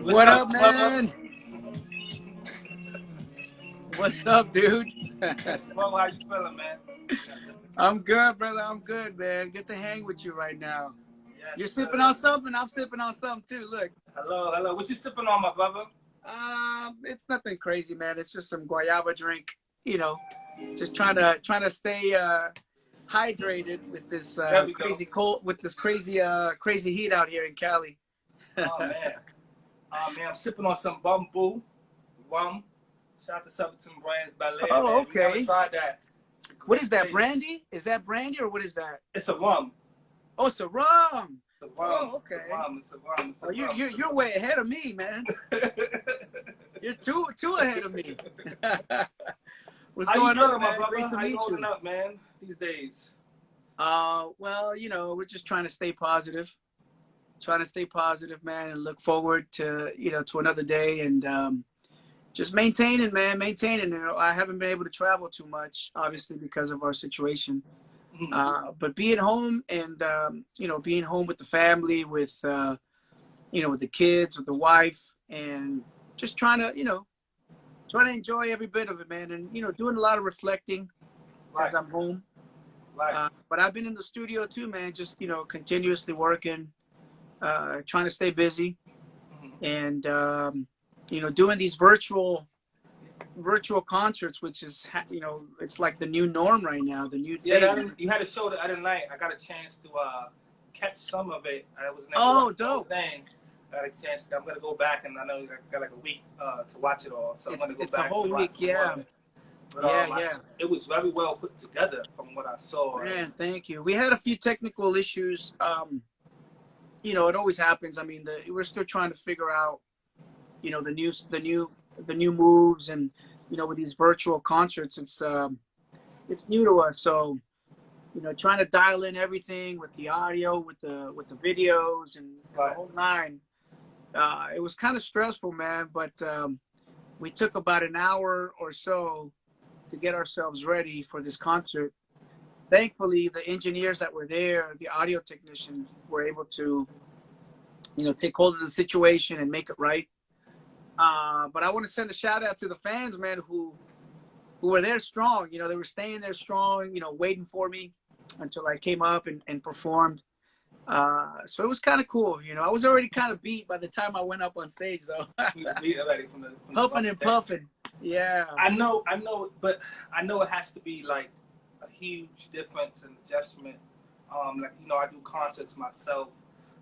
What's What up, up, brother? man? What's up, dude? Bro, how you feeling, man? I'm good, brother. I'm good, man. Good to hang with you right now. You're Yes, sipping sir. on something. I'm sipping on something too. Look, Hello, hello. What you sipping on, my brother? it's nothing crazy, man. It's just some guayaba drink. You know, just trying to stay hydrated with this There we go. crazy cold, with this crazy heat out here in Cali. Oh man, I'm sipping on some bamboo rum. Shout out to 17 Brands Ballet, Oh, man. We never okay. tried that. What is that, Taste. brandy? Is that brandy or what is that? It's a rum. Oh, it's a rum. It's a rum. Oh, okay. It's a rum. It's a rum. It's a Oh, rum. you're way ahead of me, man. You're two ahead of me. What's How going you feeling, on, my man? brother? Great to How you meet holding you. up, man, these days? Well, we're just trying to stay positive. Trying to stay positive, man, and look forward to, to another day and just maintaining, man, maintaining. I haven't been able to travel too much, obviously, because of our situation. But being home and, being home with the family, with the kids, with the wife, and just trying to enjoy every bit of it, man. And, doing a lot of reflecting Right. as I'm home. Right. But I've been in the studio too, man, just, continuously working, trying to stay busy and, doing these virtual concerts, which is, it's like the new norm right now, the new thing. Yeah, you had a show the other night. I got a chance to catch some of it. I was never Oh, watching the whole dope. thing. I got a chance. I'm gonna go back, and I know I got like a week to watch it all. So I'm gonna go It's back a whole and week, watch yeah. it. But, Yeah. it was very well put together from what I saw. Man, thank you. We had a few technical issues. It always happens. I mean, we're still trying to figure out, the new moves, and with these virtual concerts, it's new to us. So, trying to dial in everything with the audio, with the videos, and the whole nine. It was kind of stressful, man. But we took about an hour or so to get ourselves ready for this concert. Thankfully, the engineers that were there, the audio technicians, were able to, take hold of the situation and make it right. But I want to send a shout out to the fans, man, who were there strong. They were staying there strong, waiting for me until I came up and performed. So it was kind of cool. I was already kind of beat by the time I went up on stage, though. Beat already from the Huffing and puffing. Yeah. I know, but I know it has to be like a huge difference and adjustment. I do concerts myself,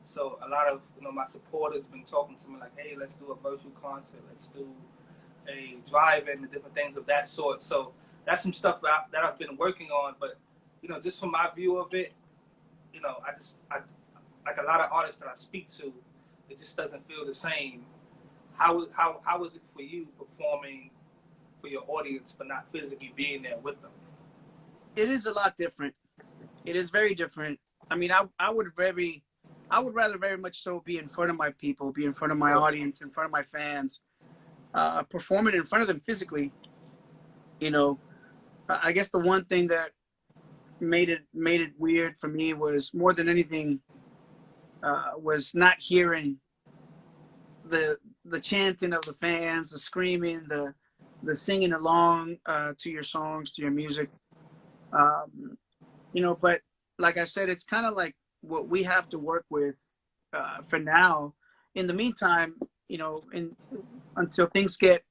so a lot of my supporters been talking to me like, hey, let's do a virtual concert, let's do a drive-in and different things of that sort. So that's some stuff that I've been working on. But just from my view of it, I like a lot of artists that I speak to, it just doesn't feel the same. How is it for you performing for your audience but not physically being there with them? It is a lot different. It is very different. I mean, I would rather very much so be in front of my people, be in front of my audience, in front of my fans, performing in front of them physically. I guess the one thing that made it weird for me was, more than anything, was not hearing the chanting of the fans, the screaming, the singing along to your songs, to your music. But like I said, it's kind of like what we have to work with for now. In the meantime, until things get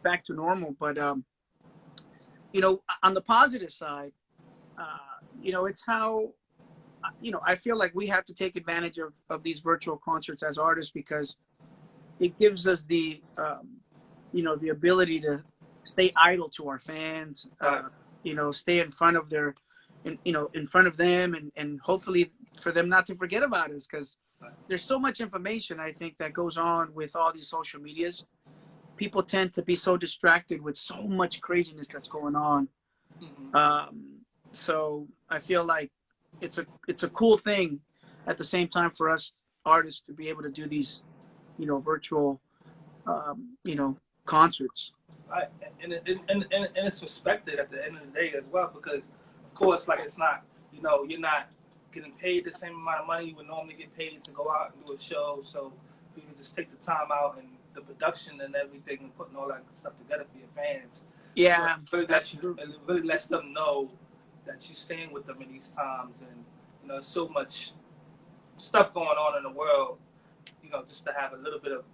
back to normal. But on the positive side, it's how, I feel like we have to take advantage of these virtual concerts as artists, because it gives us the the ability to stay idle to our fans, stay in front of in front of them, and hopefully for them not to forget about us, because there's so much information, I think, that goes on with all these social medias. People tend to be so distracted with so much craziness that's going on. So I feel like it's a cool thing at the same time for us artists to be able to do these, virtual, concerts. Right, and it's respected at the end of the day as well, because of course, like, it's not, you're not getting paid the same amount of money you would normally get paid to go out and do a show. So for you to just take the time out and the production and everything and putting all that stuff together for your fans. Yeah, It really lets them know that you're staying with them in these times, and there's so much stuff going on in the world. Just to have a little bit of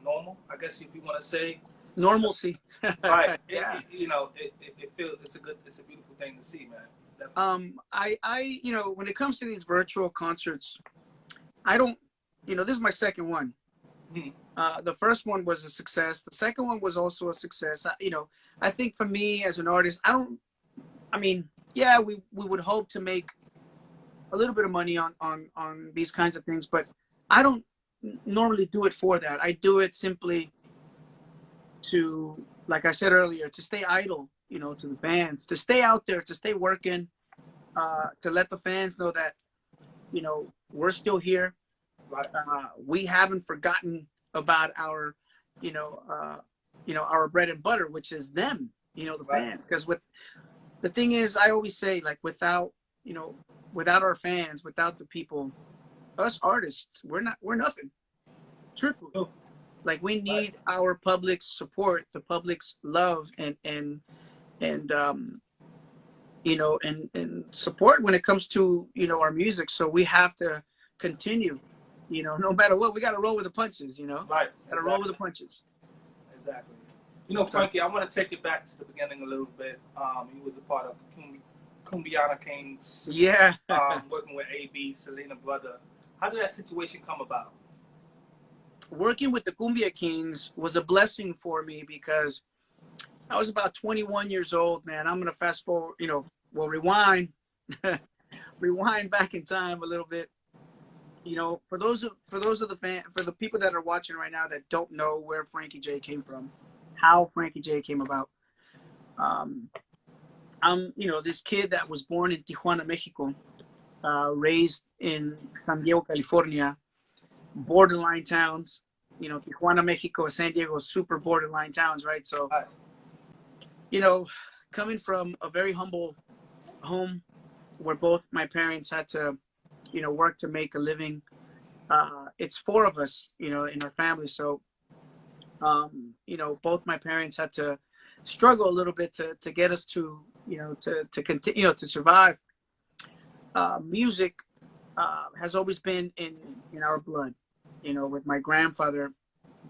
normal, I guess, if you want to say normalcy. right. Yeah. It feels it's a beautiful thing to see, man. I when it comes to these virtual concerts, I don't, this is my second one. The first one was a success. The second one was also a success. I think for me as an artist, we would hope to make a little bit of money on these kinds of things, but I don't normally do it for that. I do it simply to, like I said earlier, to stay idle, to the fans, to stay out there, to stay working, to let the fans know that, we're still here. Right. We haven't forgotten about our, our bread and butter, which is them, the fans. Because the thing is, I always say, like, without our fans, without the people, us artists, we're nothing. Truthfully. Oh. Like, we need our public's support, the public's love, and support when it comes to, our music. So we have to continue, no matter what. We got to roll with the punches, Right. Got to roll with the punches. Exactly. Frankie, I want to take it back to the beginning a little bit. You was a part of Cumbiana Kings. Yeah. Working with AB, Selena Brother. How did that situation come about? Working with the Cumbia Kings was a blessing for me because I was about 21 years old, man. I'm going to fast forward, rewind, rewind back in time a little bit. For the people that are watching right now that don't know where Frankie J came from, how Frankie J came about. I'm, this kid that was born in Tijuana, Mexico, raised in San Diego, California, borderline towns. Tijuana, Mexico, San Diego, super borderline towns, right? So, coming from a very humble home where both my parents had to, work to make a living. It's four of us, in our family. So, both my parents had to struggle a little bit to get us to, to continue, to survive. Music has always been in our blood, with my grandfather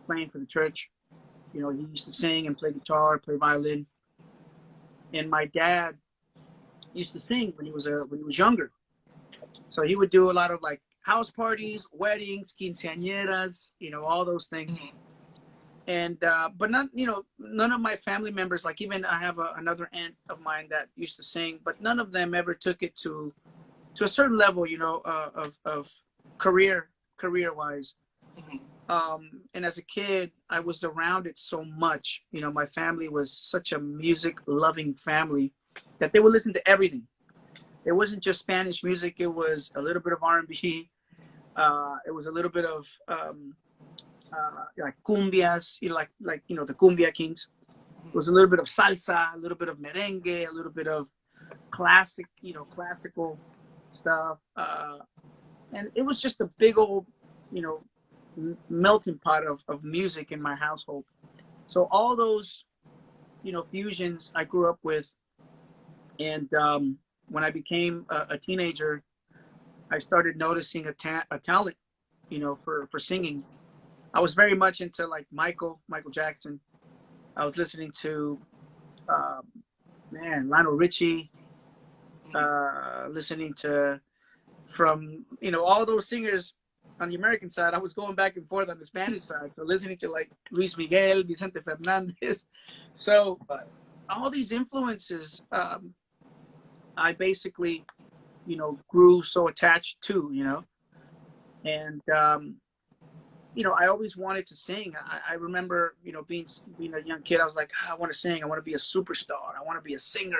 playing for the church. He used to sing and play guitar, play violin. And my dad used to sing when he was younger. So he would do a lot of like house parties, weddings, quinceañeras, all those things. Mm-hmm. And but not, none of my family members, like even I have another aunt of mine that used to sing, but none of them ever took it to a certain level, of career wise. Mm-hmm. And as a kid, I was around it so much. My family was such a music loving family that they would listen to everything. It wasn't just Spanish music. It was a little bit of R&B. It was a little bit of like cumbias, like the Cumbia Kings. It was a little bit of salsa, a little bit of merengue, a little bit of classic, classical stuff. And it was just a big old, melting pot of music in my household. So all those, fusions I grew up with. And when I became a teenager, I started noticing a talent, for singing. I was very much into like Michael Jackson. I was listening to, Lionel Richie, listening to from, all those singers on the American side. I was going back and forth on the Spanish side. So listening to like Luis Miguel, Vicente Fernandez. So all these influences, I basically, grew so attached to, and, I always wanted to sing. I remember, being a young kid, I was like, I want to sing. I want to be a superstar. I want to be a singer,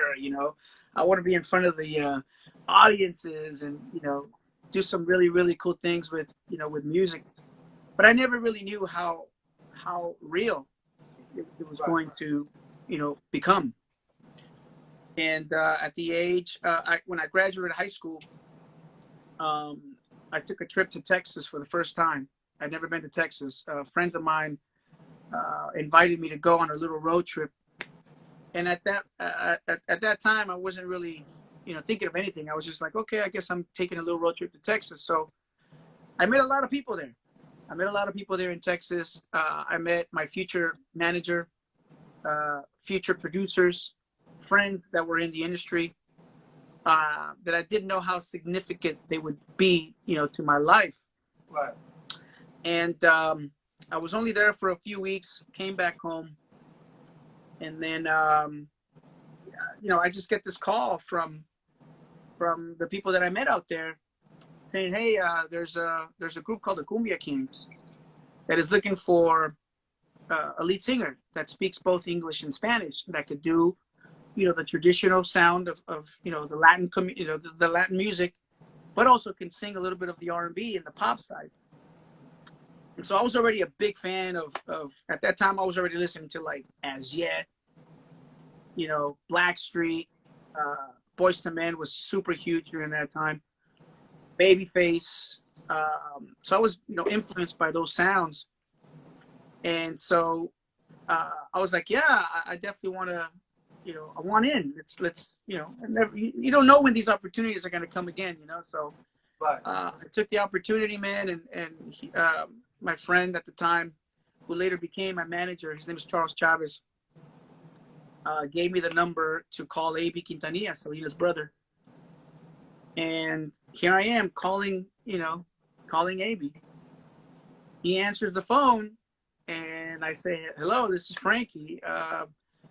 I want to be in front of the audiences and, do some really, really cool things with, with music. But I never really knew how real it was going to, become. And at the age, when I graduated high school, I took a trip to Texas for the first time. I'd never been to Texas. Friends of mine invited me to go on a little road trip. And at that time, I wasn't really, thinking of anything. I was just like, okay, I guess I'm taking a little road trip to Texas. So I met a lot of people there. I met a lot of people there in Texas. I met my future manager, future producers, friends that were in the industry, that I didn't know how significant they would be, to my life. Right. And I was only there for a few weeks, came back home. And then, I just get this call from the people that I met out there saying, hey, there's a group called the Cumbia Kings that is looking for a lead singer that speaks both English and Spanish that could do, the traditional sound of the Latin, the Latin music, but also can sing a little bit of the R&B and the pop side. And so I was already a big fan of at that time I was already listening to like As Yet, Blackstreet, Boyz II Men was super huge during that time. Babyface. So I was, influenced by those sounds. And so I was like, yeah, I definitely want to, I want in. Let's you don't know when these opportunities are going to come again, So Right. I took the opportunity, man, and he, my friend at the time, who later became my manager, his name is Charles Chavez, gave me the number to call A.B. Quintanilla, Selena's brother. And here I am calling A.B. He answers the phone, and I say, hello, this is Frankie,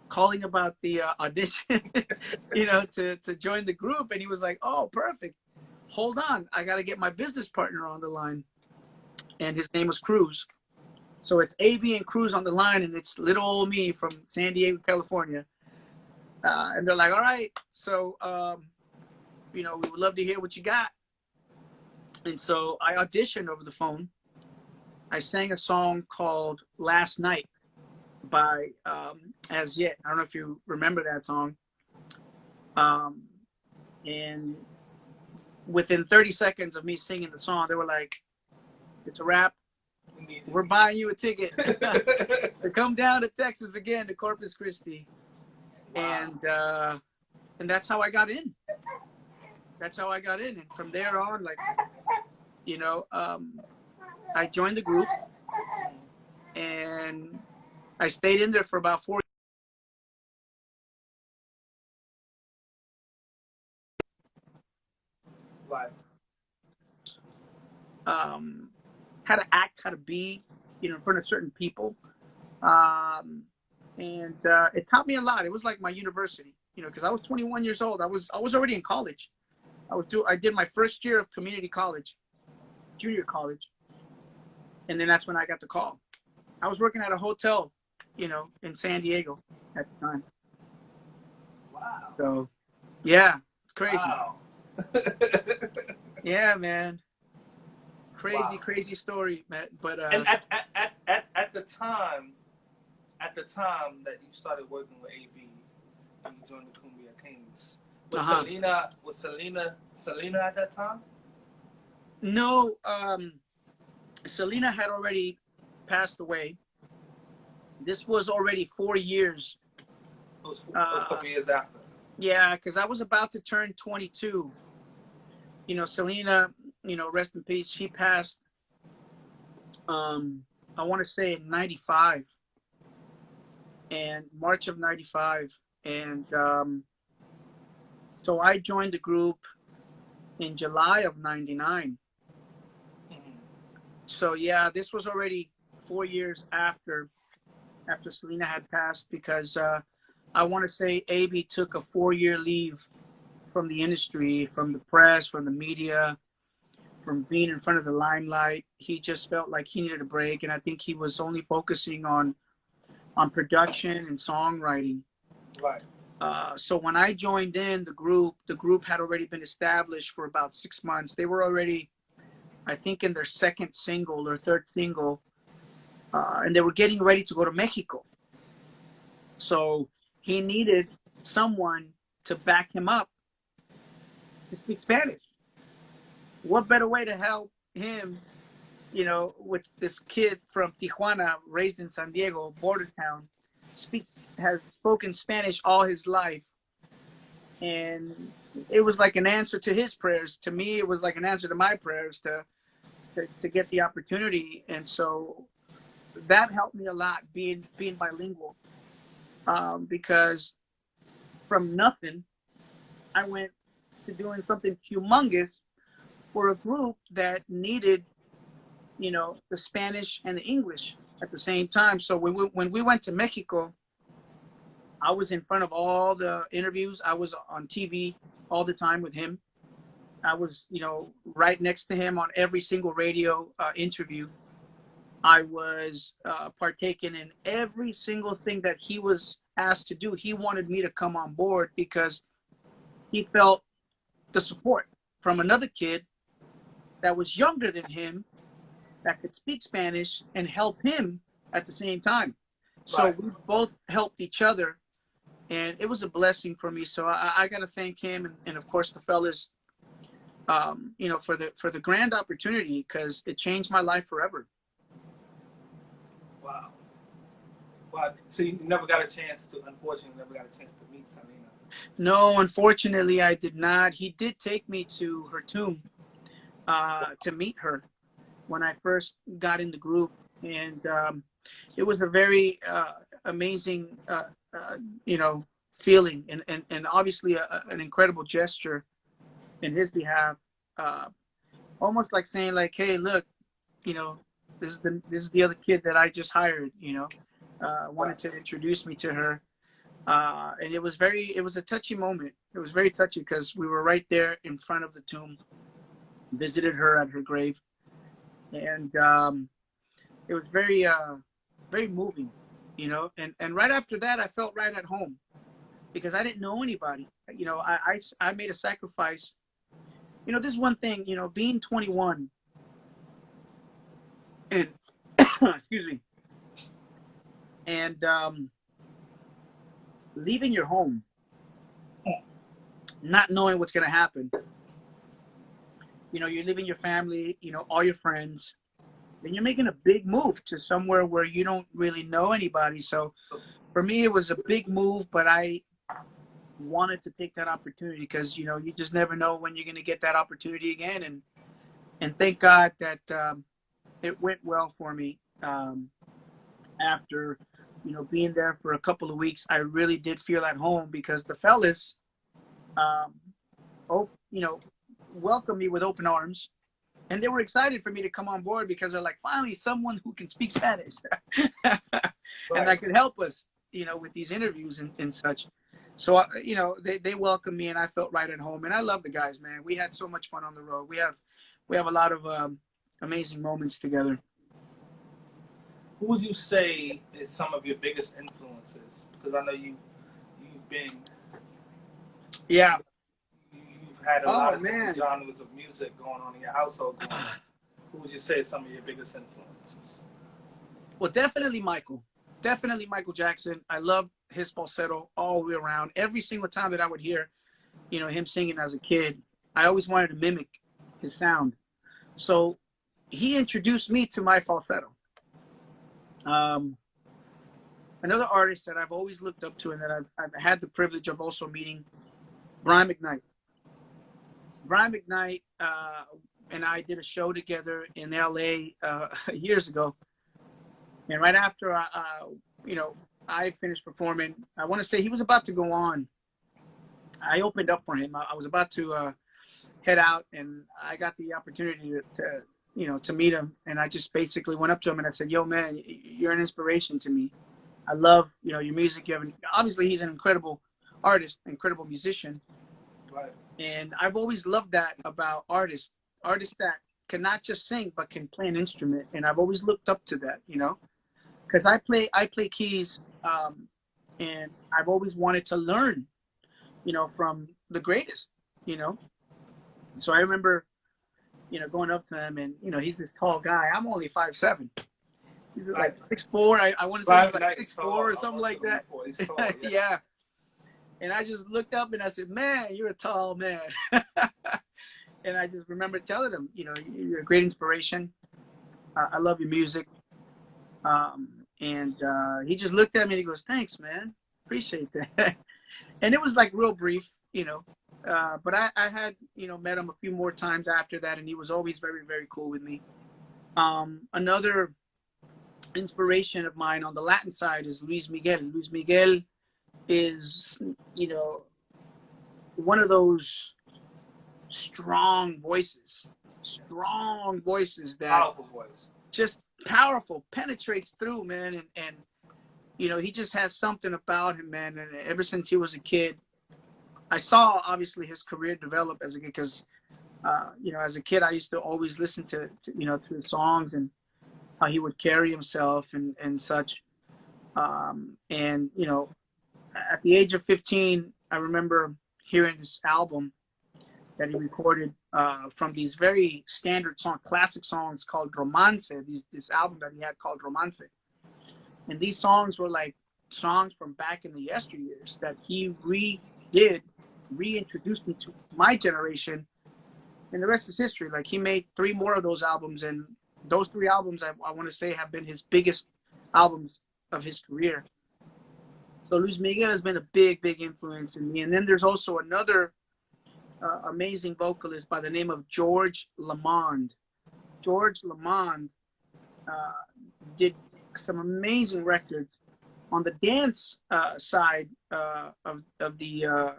calling about the audition, to join the group. And he was like, oh, perfect. Hold on. I got to get my business partner on the line. And his name was Cruz. So it's A.B. and Cruz on the line, and it's little old me from San Diego, California. And they're like, all right, so, we would love to hear what you got. And so I auditioned over the phone. I sang a song called Last Night by As Yet. I don't know if you remember that song. And within 30 seconds of me singing the song, they were like, it's a wrap. We're buying you a ticket to come down to Texas again, to Corpus Christi. Wow. And that's how I got in. That's how I got in. And from there on, I joined the group, and I stayed in there for about 4 years. Right. How to act, how to be, in front of certain people. And it taught me a lot. It was like my university, because I was 21 years old. I was already in college. I did my first year of community college, junior college. And then that's when I got the call. I was working at a hotel, in San Diego at the time. Wow. So, yeah, it's crazy. Wow. Yeah, man. Wow. Crazy story, man. But and at the time that you started working with AB and you joined the Cumbia Kings, was Selena at that time? No, Selena had already passed away. This was already 4 years. It was a couple years after. Yeah, because I was about to turn 22. Selena, rest in peace. She passed, I want to say in 95. And March of 95. And so I joined the group in July of 99. So yeah, this was already 4 years after Selena had passed, because I want to say AB took a 4-year leave from the industry, from the press, from the media, from being in front of the limelight. He just felt like he needed a break, and I think he was only focusing on production and songwriting. Right. So when I joined in the group had already been established for about 6 months. They were already, I think, in their second single or third single, and they were getting ready to go to Mexico. So he needed someone to back him up to speak Spanish. What better way to help him you know, with this kid from Tijuana, raised in San Diego, border town, has spoken Spanish all his life, and it was like an answer to his prayers. To me, it was like an answer to my prayers to get the opportunity, and so that helped me a lot being bilingual, because from nothing, I went to doing something humongous for a group that needed, you know, the Spanish and the English at the same time. So when we went to Mexico, I was in front of all the interviews. I was on TV all the time with him. I was, you know, right next to him on every single radio interview. I was partaking in every single thing that he was asked to do. He wanted me to come on board because he felt the support from another kid that was younger than him that could speak Spanish and help him at the same time. So Right. we both helped each other, and it was a blessing for me. So I got to thank him, and of course the fellas, you know, for the grand opportunity, because it changed my life forever. Wow. Wow. So you never got a chance to, unfortunately, never got a chance to meet Selena. No, unfortunately, I did not. He did take me to her tomb to meet her when I first got in the group, and it was a very amazing, you know, feeling, and obviously an incredible gesture in his behalf. Almost like saying, like, "Hey, look, you know, this is the other kid that I just hired." You know, wanted to introduce me to her, and it was a touchy moment. It was very touchy because we were right there in front of the tomb, visited her at her grave, and it was very moving, you know. And right after that, I felt right at home because I didn't know anybody. You know, I made a sacrifice. You know, this is one thing. You know, being 21 and excuse me, and leaving your home, not knowing what's gonna happen. You know, you're leaving your family. You know, all your friends. Then you're making a big move to somewhere where you don't really know anybody. So for me, it was a big move, but I wanted to take that opportunity because, you know, you just never know when you're going to get that opportunity again. And thank God that it went well for me. After, you know, being there for a couple of weeks, I really did feel at home because the fellas, you know, welcomed me with open arms. And they were excited for me to come on board because they're like, finally, someone who can speak Spanish and that could help us, you know, with these interviews and such. So, you know, they welcomed me and I felt right at home. And I love the guys, man. We had so much fun on the road. We have a lot of amazing moments together. Who would you say is some of your biggest influences? Because I know you've been Yeah. you've had a lot of man. different genres of music going on in your household. Who would you say is some of your biggest influences? Well, definitely Michael. Definitely Michael Jackson. I love his falsetto all the way around. Every single time that I would hear, you know, him singing as a kid, I always wanted to mimic his sound. So he introduced me to my falsetto. Another artist that I've always looked up to and that I've had the privilege of also meeting, Brian McKnight. Brian McKnight and I did a show together in LA years ago. And right after, you know, I finished performing, I want to say he was about to go on. I opened up for him. I was about to head out, and I got the opportunity to, you know, to meet him. And I just basically went up to him and I said, "Yo, man, you're an inspiration to me. I love, you know, your music. Obviously, he's an incredible artist, incredible musician. Right. And I've always loved that about artists that can not just sing but can play an instrument. And I've always looked up to that, you know, because I play keys, and I've always wanted to learn, you know, from the greatest, you know. So I remember, you know, going up to him, and you know, he's this tall guy. I'm only 5'7". He's like 6'4". I want to say he's like 6'4" or something like that. Tall, yeah. And I just looked up and I said, "Man, you're a tall man." And I just remember telling him, you know, "You're a great inspiration." I love your music. And he just looked at me and he goes, "Thanks, man. Appreciate that." And it was like real brief, you know. But I had, you know, met him a few more times after that, and he was always very, very cool with me. Another inspiration of mine on the Latin side is Luis Miguel. Luis Miguel is, you know, one of those strong voices that Powerful voice. just powerful, penetrates through, man. And you know, he just has something about him, man. And ever since he was a kid, I saw obviously his career develop as a kid because, you know, as a kid, I used to always listen to you know, to his songs and how he would carry himself and such. And, you know, at the age of 15, I remember hearing this album that he recorded from these very standard classic songs called Romance. This album that he had called Romance. And these songs were like songs from back in the yesteryears that he reintroduced into my generation. And the rest is history. Like, he made 3 more of those albums, and those 3 albums I want to say have been his biggest albums of his career. So Luis Miguel has been a big influence in me. And then there's also another amazing vocalist by the name of George Lamond. George Lamond did some amazing records on the dance side of the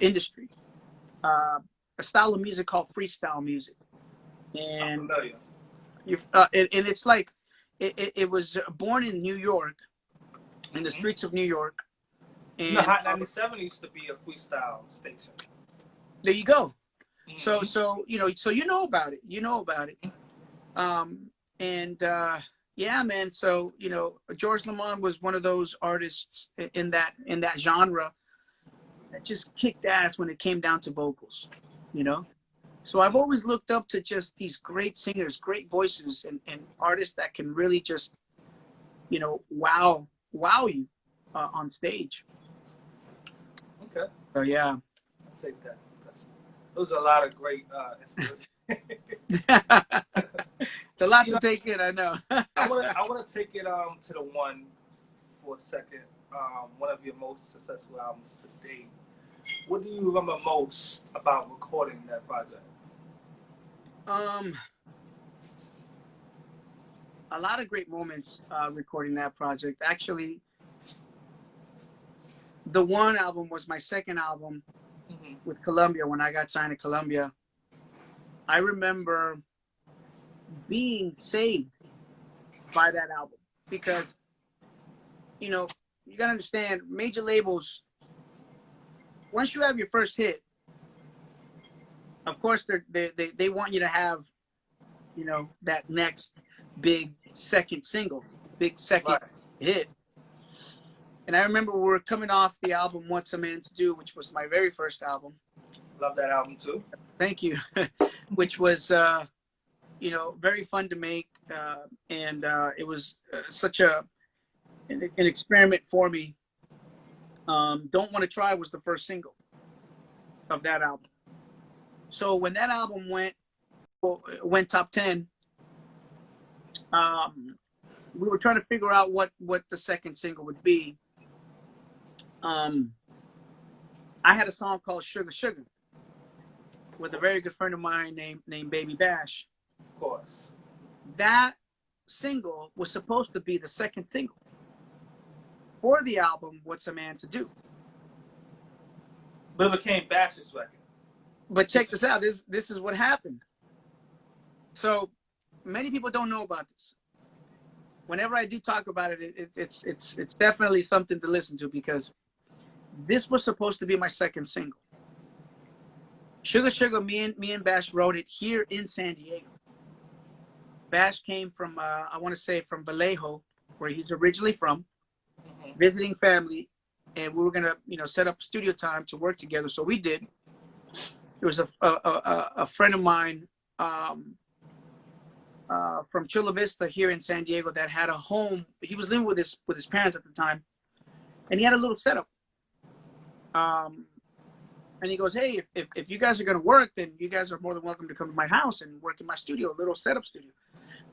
industry. A style of music called freestyle music, and it's like it was born in New York, in the streets of New York. And Hot 97 used to be a freestyle station. There you go. So you know about it. Yeah, man. So, you know, George Lamond was one of those artists in that genre that just kicked ass when it came down to vocals, you know. So I've always looked up to just these great singers, great voices, and artists that can really just, you know, wow you on stage. Okay. So yeah. I'll take that. Those are a lot of great inspiration. It's a lot to take in, I know. I want to take it to the one for a second. One of your most successful albums to date. What do you remember most about recording that project? A lot of great moments recording that project. Actually, the one album was my second album with Columbia when I got signed to Columbia. I remember being saved by that album because, you know, you gotta understand, major labels, once you have your first hit, of course they want you to have, you know, that next big second single, big second hit. And I remember we were coming off the album What's a Man to Do, which was my very first album. Love that album too. Thank you. Which was, you know, very fun to make. And it was such an experiment for me. Don't Want to Try was the first single of that album. So when that album went top 10, we were trying to figure out what the second single would be. I had a song called Sugar Sugar with a very good friend of mine named BabyBash. Of course. That single was supposed to be the second single for the album What's a Man to Do. But it became Bash's record. But check this out. This is what happened. So many people don't know about this. Whenever I do talk about it, it's definitely something to listen to because this was supposed to be my second single. Sugar Sugar, me and Bash wrote it here in San Diego. Bash came from, I want to say from Vallejo, where he's originally from, visiting family, and we were going to, you know, set up studio time to work together. So we did. There was a friend of mine from Chula Vista here in San Diego that had a home. He was living with his parents at the time, and he had a little setup. And he goes, hey, if you guys are going to work, then you guys are more than welcome to come to my house and work in my studio, a little setup studio.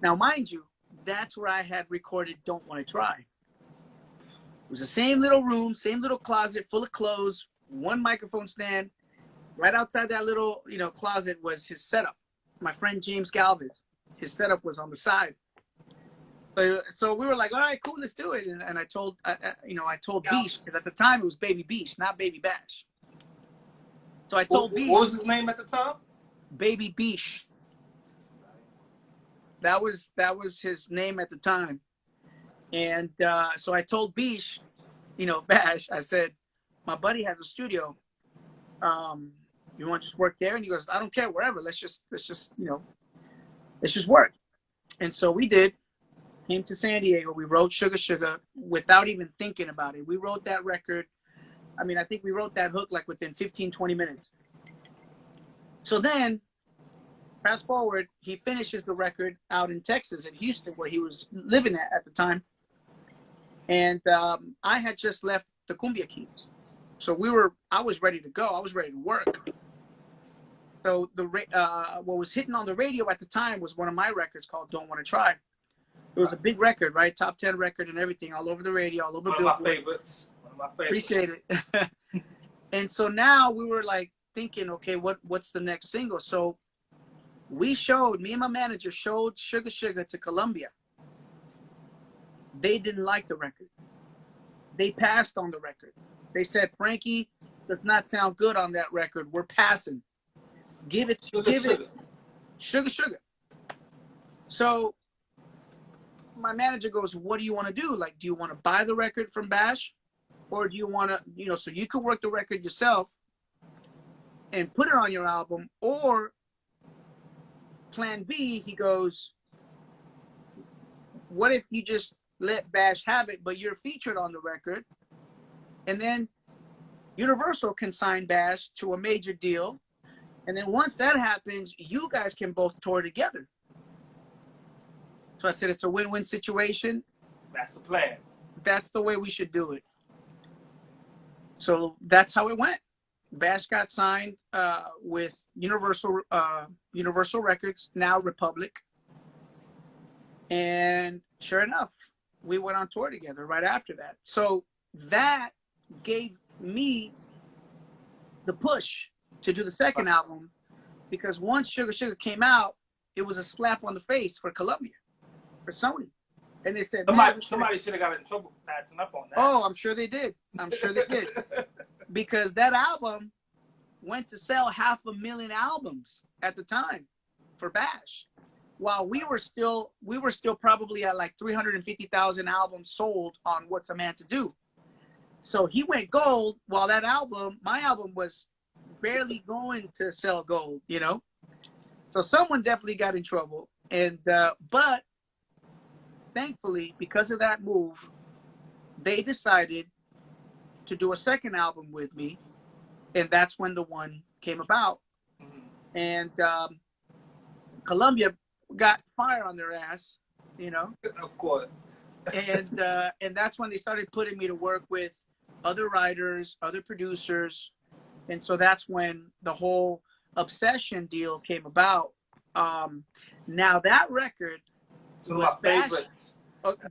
Now, mind you, that's where I had recorded Don't Want to Try. It was the same little room, same little closet full of clothes, one microphone stand. Right outside that little, closet was his setup. My friend James Galvez, his setup was on the side. So we were like, all right, cool, let's do it. And I told, I told Beesh, because at the time it was BabyBash, not BabyBash. So I told Beesh. What was his name at the time? BabyBash. That was his name at the time. And so I told Beesh, Bash, I said, my buddy has a studio. You want to just work there? And he goes, I don't care, wherever. Let's just work. And so we did. Came to San Diego. We wrote Sugar Sugar without even thinking about it. We wrote that record. I mean, I think we wrote that hook like within 15, 20 minutes. So then, fast forward, he finishes the record out in Texas, in Houston, where he was living at the time. And I had just left the Cumbia Kings. So I was ready to go. I was ready to work. So what was hitting on the radio at the time was one of my records called Don't Want to Try. It was a big record, right? Top 10 record and everything, all over the radio, all over Billboard. One of my favorites. Appreciate it. And so now we were like thinking, okay, what's the next single? So me and my manager showed Sugar Sugar to Columbia. They didn't like the record. They passed on the record. They said, Frankie does not sound good on that record. We're passing. Give it. Sugar Sugar. So my manager goes, what do you want to do? Like, do you want to buy the record from Bash? Or do you want to, so you could work the record yourself and put it on your album? Or plan B, he goes, what if you just let Bash have it, but you're featured on the record? And then Universal can sign Bash to a major deal. And then once that happens, you guys can both tour together. So I said, it's a win-win situation. That's the plan. That's the way we should do it. So that's how it went. Bash got signed with Universal Records, now Republic. And sure enough, we went on tour together right after that. So that gave me the push to do the second album, because once Sugar Sugar came out, it was a slap on the face for Columbia, for Sony. And they said, somebody should have got in trouble for passing up on that. Oh, I'm sure they did. Because that album went to sell 500,000 albums at the time for Bash, while we were still probably at like 350,000 albums sold on What's a Man to Do. So he went gold, while my album was barely going to sell gold, So someone definitely got in trouble. And but thankfully, because of that move, they decided to do a second album with me, and that's when The One came about. Mm-hmm. And Columbia got fire on their ass, Of course. and that's when they started putting me to work with other writers, other producers. And so that's when the whole Obsession deal came about. Now that record was my favorites. Okay.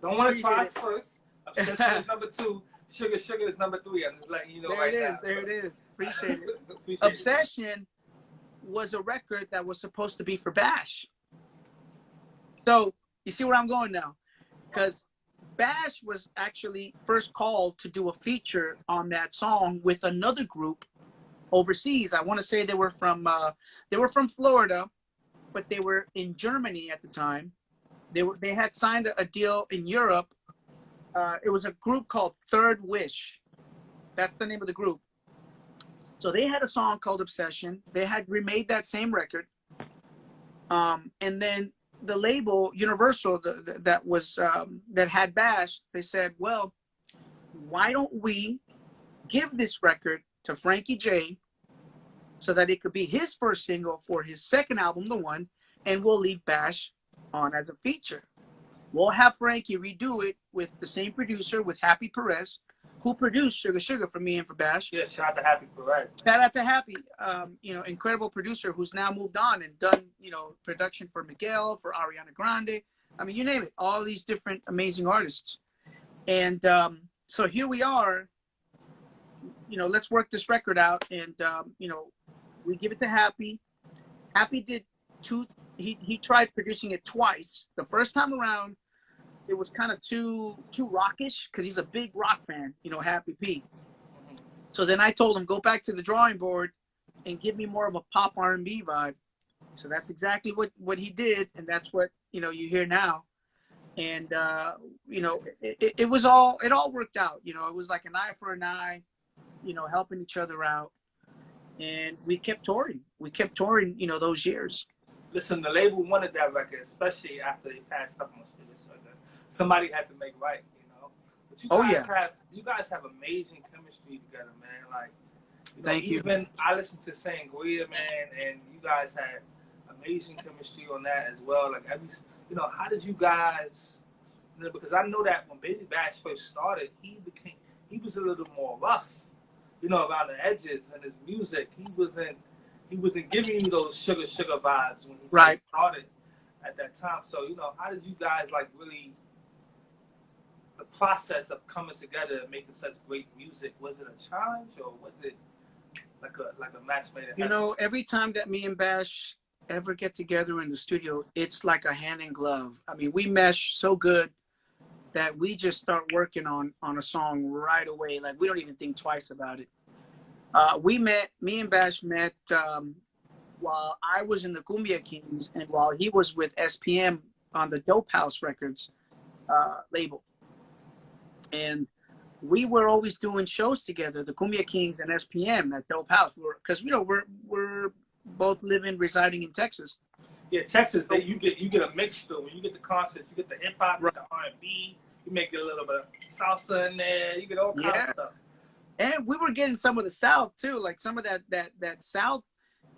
Don't Want to Try first. Obsession is number 2. Sugar Sugar is number 3. I'm just letting you know right now. There it is. Appreciate it. Obsession was a record that was supposed to be for Bash. So you see where I'm going now? Because Bash was actually first called to do a feature on that song with another group overseas. I want to say they were from Florida, but they were in Germany at the time. They had signed a deal in Europe. It was a group called Third Wish. That's the name of the group. So they had a song called Obsession. They had remade that same record. And then the label Universal that had Bash, they said, well, why don't we give this record to Frankie J so that it could be his first single for his second album, The One, and we'll leave Bash on as a feature. We'll have Frankie redo it with the same producer, with Happy Perez, who produced Sugar Sugar for me and for Bash. Yeah, shout out to Happy Perez. Shout out to Happy, incredible producer who's now moved on and done, production for Miguel, for Ariana Grande. I mean, you name it, all these different amazing artists. And so here we are, let's work this record out. And, we give it to Happy. Happy did he tried producing it twice. The first time around, it was kind of too rockish because he's a big rock fan, Happy P. So then I told him, go back to the drawing board and give me more of a pop R&B vibe. So that's exactly what he did, and that's what you hear now. And it all worked out. It was like an eye for an eye, helping each other out, and we kept touring. Those years. Listen, the label wanted that record, especially after they passed up on Sugar Sugar. Somebody had to make right, But you guys have amazing chemistry together, man. Like, Thank you. Even I listened to Sangria, man, and you guys had amazing chemistry on that as well. Like how did you guys? Because I know that when BabyBash first started, he was a little more rough, around the edges in his music. He wasn't giving you those sugar vibes when he first started at that time. So how did you guys really? The process of coming together and making such great music, was it a challenge or was it like a match made in heaven? Every time that me and Bash ever get together in the studio, it's like a hand in glove. I mean, we mesh so good that we just start working on a song right away. Like, we don't even think twice about it. Me and Bash met while I was in the Cumbia Kings and while he was with SPM on the Dope House Records label. And we were always doing shows together, the Cumbia Kings and SPM at Dope House, because we're both residing in Texas. Yeah, Texas. You get a mixture when you get the concerts. You get the hip hop, the R&B. You make a little bit of salsa in there. You get all kinds of stuff. And we were getting some of the South too, like some of that South,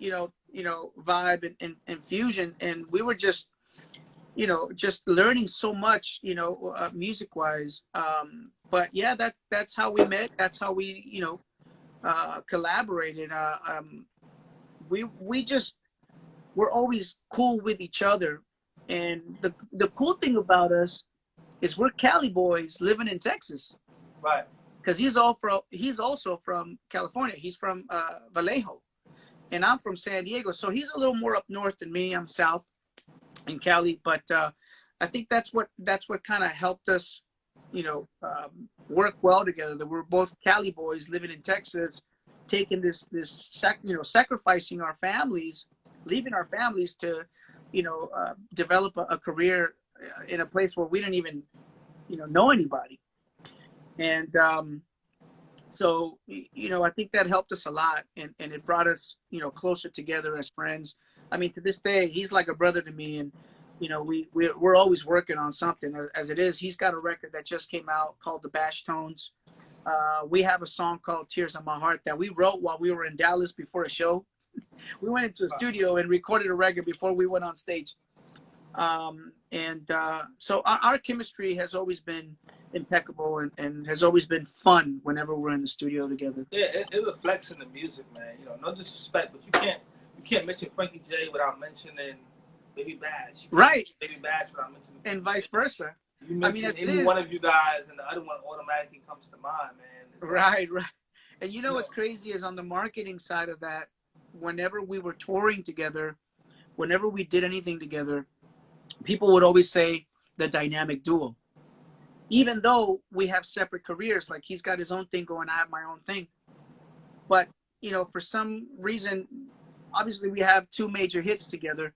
vibe and fusion. And we were just learning so much, music wise. But yeah, that's how we met. That's how we, collaborated. We're always cool with each other. And the cool thing about us is we're Cali boys living in Texas. Right. Because he's also from California. He's from Vallejo. And I'm from San Diego. So he's a little more up north than me. I'm south in Cali. But I think that's what kind of helped us, work well together. That we're both Cali boys living in Texas, taking sacrificing our families, leaving our families to, develop a career in a place where we didn't even, know anybody. And so, I think that helped us a lot, and it brought us, closer together as friends. I mean, to this day, he's like a brother to me, and we're always working on something. As it is, he's got a record that just came out called The Bash Tones. We have a song called Tears on My Heart that we wrote while we were in Dallas before a show. We went into a studio and recorded a record before we went on stage. So our chemistry has always been impeccable and has always been fun whenever we're in the studio together. Yeah, it reflects in the music, man. No disrespect, but you can't mention Frankie J without mentioning BabyBash. Right. BabyBash without mentioning. And vice versa. You mention any one of you guys, and the other one automatically comes to mind, man. Right. And what's crazy is on the marketing side of that, whenever we were touring together, whenever we did anything together, people would always say the dynamic duo. Even though we have separate careers, like he's got his own thing going, I have my own thing. But, for some reason, obviously we have two major hits together.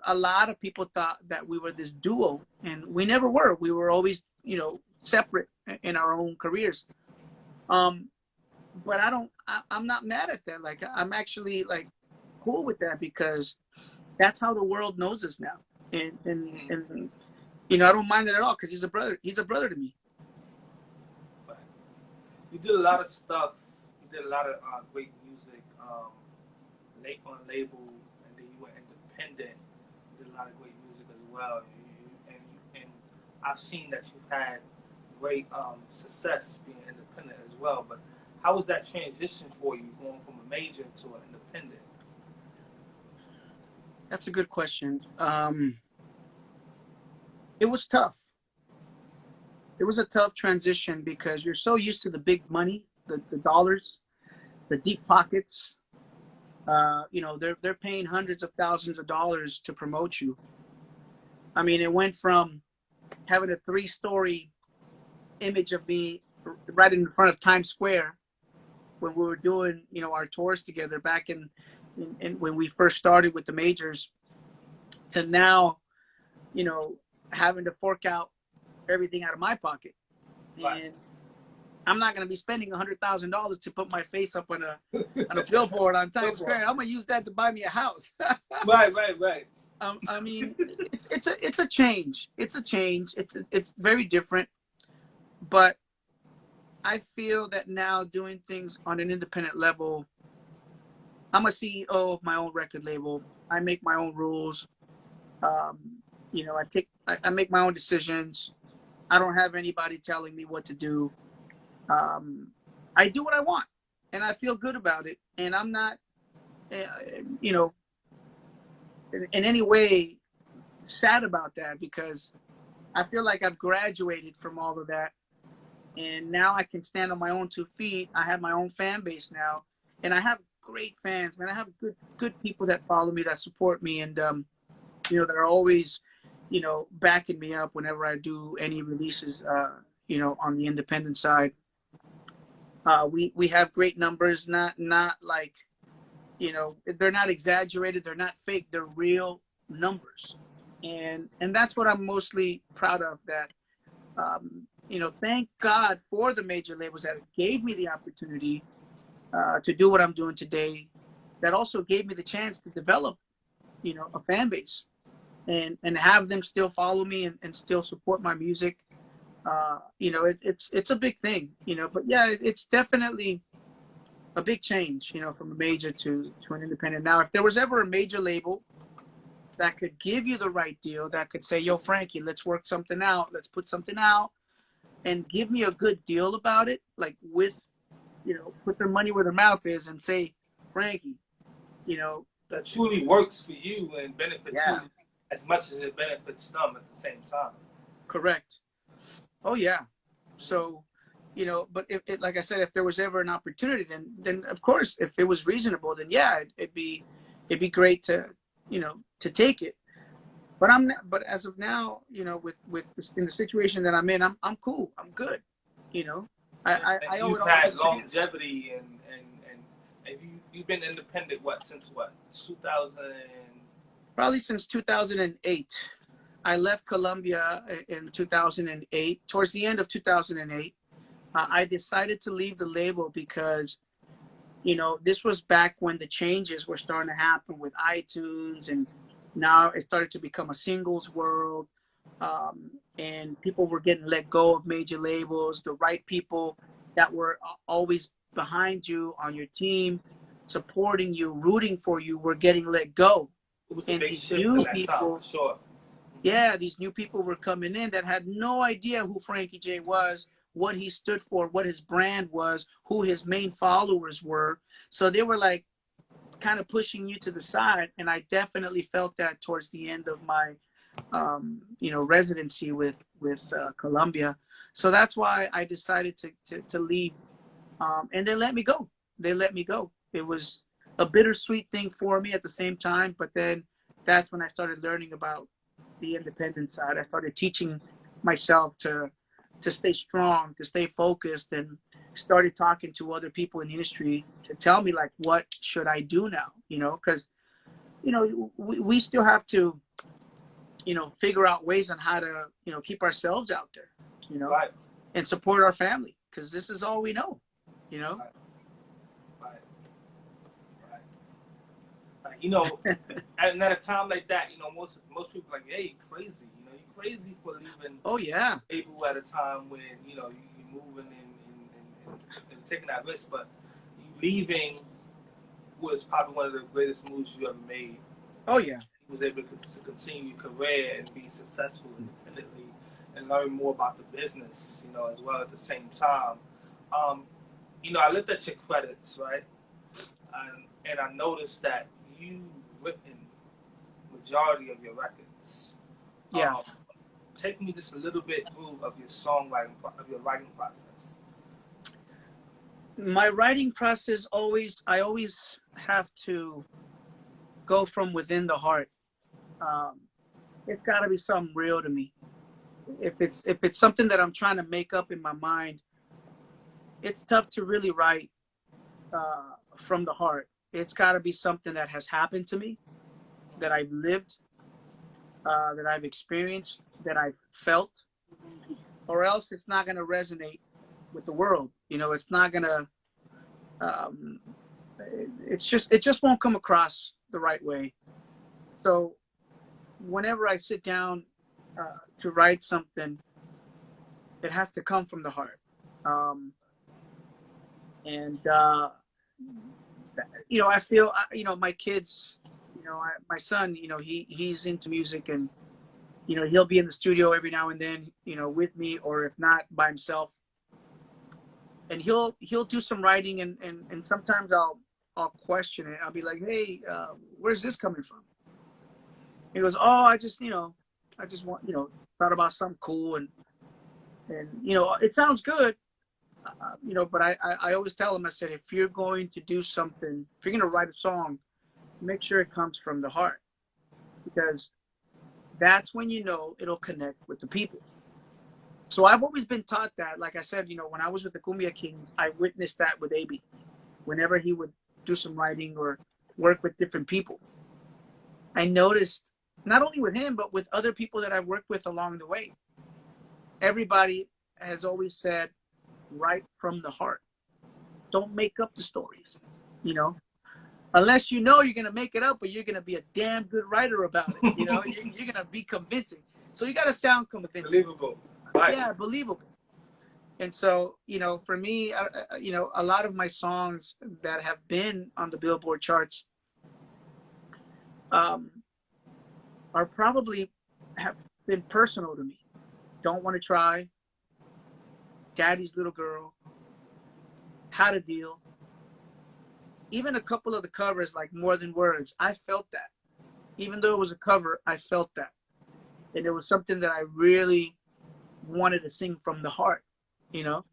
A lot of people thought that we were this duo, and we never were. We were always, separate in our own careers. But I'm not mad at that. Like, I'm actually cool with that because that's how the world knows us now. And I don't mind it at all because he's a brother. He's a brother to me. You did a lot of stuff. You did a lot of great music, late on label, and then you went independent. You did a lot of great music as well. And I've seen that you've had great success being independent as well. But how was that transition for you going from a major to an independent? That's a good question. It was tough. It was a tough transition because you're so used to the big money, the dollars, the deep pockets. You know, they're paying hundreds of thousands of dollars to promote you. I mean, it went from having a 3-story image of me right in front of Times Square when we were doing, you know, our tours together back in when we first started with the majors, to now, you know, having to fork out everything out of my pocket. Right. And I'm not going to be spending $100,000 to put my face up on a billboard on Times Square. I'm going to use that to buy me a house. Right. I mean, it's a change. It's a change. It's very different. But I feel that now doing things on an independent level, I'm a CEO of my own record label. I make my own rules. You know, I make my own decisions. I don't have anybody telling me what to do. I do what I want, and I feel good about it. And I'm not, you know, in any way sad about that, because I feel like I've graduated from all of that. And now I can stand on my own 2 feet. I have my own fan base now, and I have great fans, man. I have good people that follow me, that support me, and you know, that are always, you know, backing me up whenever I do any releases. You know, on the independent side, we have great numbers. Not like, you know, they're not exaggerated. They're not fake. They're real numbers, and that's what I'm mostly proud of. That. You know, thank God for the major labels that gave me the opportunity to do what I'm doing today. That also gave me the chance to develop, you know, a fan base, and have them still follow me and still support my music. You know, it's a big thing, you know. But yeah, it's definitely a big change, you know, from a major to an independent. Now, if there was ever a major label that could give you the right deal, that could say, "Yo, Frankie, let's work something out. Let's put something out," and give me a good deal about it, like with, you know, put their money where their mouth is and say, "Frankie, you know, that truly works for you and benefits yeah, you as much as it benefits them at the same time." correct." Oh yeah. So, you know, but if it, like I said, if there was ever an opportunity, then of course, if it was reasonable, then yeah, it'd be great to, you know, to take it. But I'm not, but as of now, you know, with this, in the situation that I'm in, I'm cool. I'm good. You know, I owe You've it all had to longevity and you've been independent since what, 2000? Probably since 2008. I left Colombia in 2008. Towards the end of 2008, I decided to leave the label because, you know, this was back when the changes were starting to happen with iTunes, and now it started to become a singles world. And people were getting let go of major labels. The right people that were always behind you on your team, supporting you, rooting for you, were getting let go. It was a And big these shift new in that people, time, for sure. yeah, these new people were coming in that had no idea who Frankie J was, what he stood for, what his brand was, who his main followers were. So they were like kind of pushing you to the side. And I definitely felt that towards the end of my, you know, residency with Colombia. So that's why I decided to leave. And they let me go. They let me go. It was a bittersweet thing for me at the same time. But then that's when I started learning about the independent side. I started teaching myself to stay strong, to stay focused, and started talking to other people in the industry to tell me, like, what should I do now? You know, because, you know, we still have to, you know, figure out ways on how to, you know, keep ourselves out there, you know, Right. and support our family, because this is all we know, you know. Right. You know, at a time like that, you know, most people are like, "Hey, you crazy. You know, you crazy for leaving." Oh yeah. Able at a time when, you know, you're moving and taking that risk, but you leaving was probably one of the greatest moves you ever made. Oh yeah. He was able to continue your career and be successful independently and learn more about the business, you know, as well at the same time. You know, I looked at your credits, right? And I noticed that you've written majority of your records. Yeah. Take me just a little bit through of your songwriting, of your writing process. My writing process I always have to go from within the heart. It's got to be something real to me. If it's something that I'm trying to make up in my mind, it's tough to really write from the heart. It's got to be something that has happened to me, that I've lived, that I've experienced, that I've felt, or else it's not going to resonate with the world. You know, it's not going to, it just won't come across the right way. So whenever I sit down to write something, it has to come from the heart. You know, I feel, you know, my kids, you know, my son, you know, he's into music, and, you know, he'll be in the studio every now and then, you know, with me, or if not, by himself. And he'll do some writing, and sometimes I'll question it. I'll be like, hey, where's this coming from? He goes, oh, I just want, you know, thought about something cool, and you know, it sounds good. You know, but I always tell him, I said, if you're going to do something, if you're going to write a song, make sure it comes from the heart, because that's when you know it'll connect with the people. So I've always been taught that. Like I said, you know, when I was with the Cumbia Kings, I witnessed that with AB. Whenever he would do some writing or work with different people, I noticed, not only with him, but with other people that I've worked with along the way, everybody has always said, write from the heart. Don't make up the stories, you know, unless you know you're going to make it up, but you're going to be a damn good writer about it. You know, you're going to be convincing. So you got to sound convincing. Believable. Right. Yeah, believable. And so, you know, for me, you know, a lot of my songs that have been on the Billboard charts are probably have been personal to me. Don't Want to Try, Daddy's Little Girl, How to Deal. Even a couple of the covers, like More Than Words, I felt that. Even though it was a cover, I felt that. And it was something that I really wanted to sing from the heart, you know?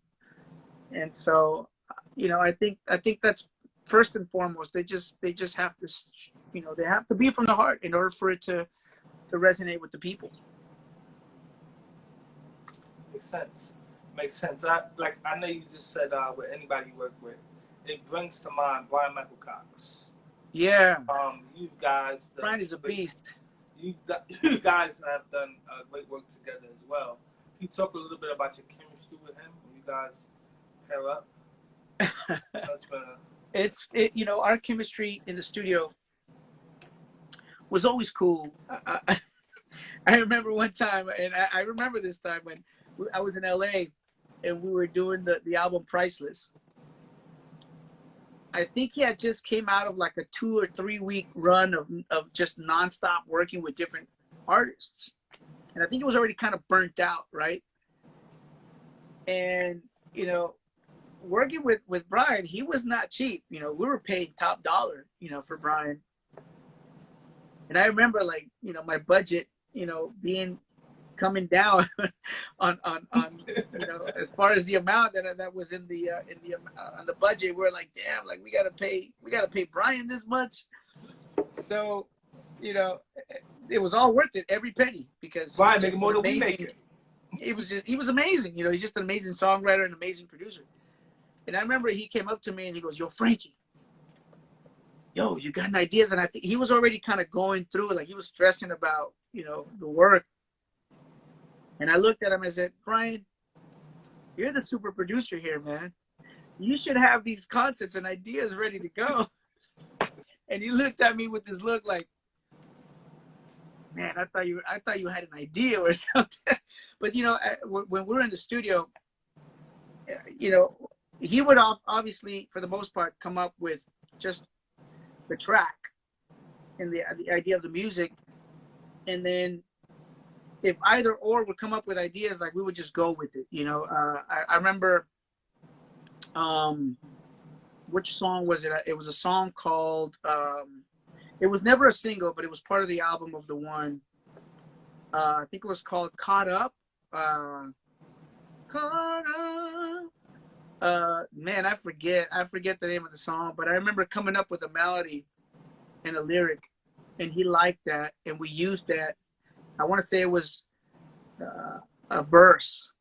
And so, you know, I think that's first and foremost. They just have to, you know, they have to be from the heart in order for it to resonate with the people. Makes sense. Makes sense. I know you just said with anybody you work with, it brings to mind Brian Michael Cox. Yeah. You guys. Brian is a beast. You guys have done great work together as well. Can you talk a little bit about your chemistry with him when you guys pair up? It's you know, our chemistry in the studio was always cool. I remember one time, and I remember this time when I was in LA and we were doing the album Priceless. I think he had just came out of like a 2 or 3 week run of just nonstop working with different artists. And I think it was already kind of burnt out, right? And, you know, working with Brian, he was not cheap. You know, we were paying top dollar, you know, for Brian. And I remember, like, you know, my budget, you know, coming down on you know, as far as the amount that was on the budget. We're like, damn, like we gotta pay Brian this much. So, you know, it was all worth it, every penny, because Brian making more than we make it. He was amazing. You know, he's just an amazing songwriter and amazing producer. And I remember he came up to me and he goes, yo, Frankie, yo, you got any ideas? And I think he was already kind of going through it, like he was stressing about, you know, the work. And I looked at him and I said, Brian, you're the super producer here, man. You should have these concepts and ideas ready to go. And he looked at me with this look like, man, I thought you had an idea or something. But, you know, when we were in the studio, you know, he would obviously, for the most part, come up with just the track and the idea of the music. And then if either or would come up with ideas, like we would just go with it. I remember, which song was it? It was a song called, it was never a single, but it was part of the album of the one. I think it was called Caught Up. Caught Up. Man, I forget the name of the song, but I remember coming up with a melody and a lyric, and he liked that, and we used that. I want to say it was a verse,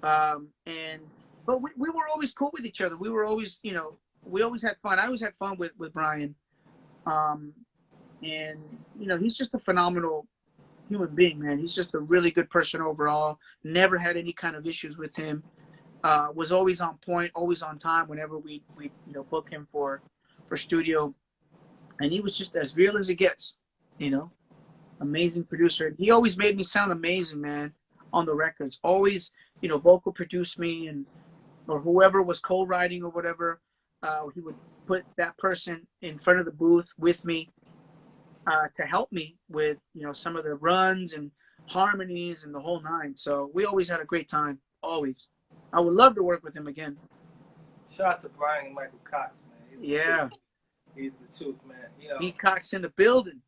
but we were always cool with each other. We were always, we always had fun. I always had fun with Brian, and he's just a phenomenal human being, man. He's just a really good person overall. Never had any kind of issues with him. Was always on point, always on time whenever we book him for studio, and he was just as real as it gets. Amazing producer. He always made me sound amazing, man, on the records. Always, vocal produce me, or whoever was co-writing or whatever. He would put that person in front of the booth with me to help me with some of the runs and harmonies and the whole nine. So we always had a great time. Always. I would love to work with him again. Shout out to Brian and Michael Cox, man. He's the truth, man. B Cox in the building.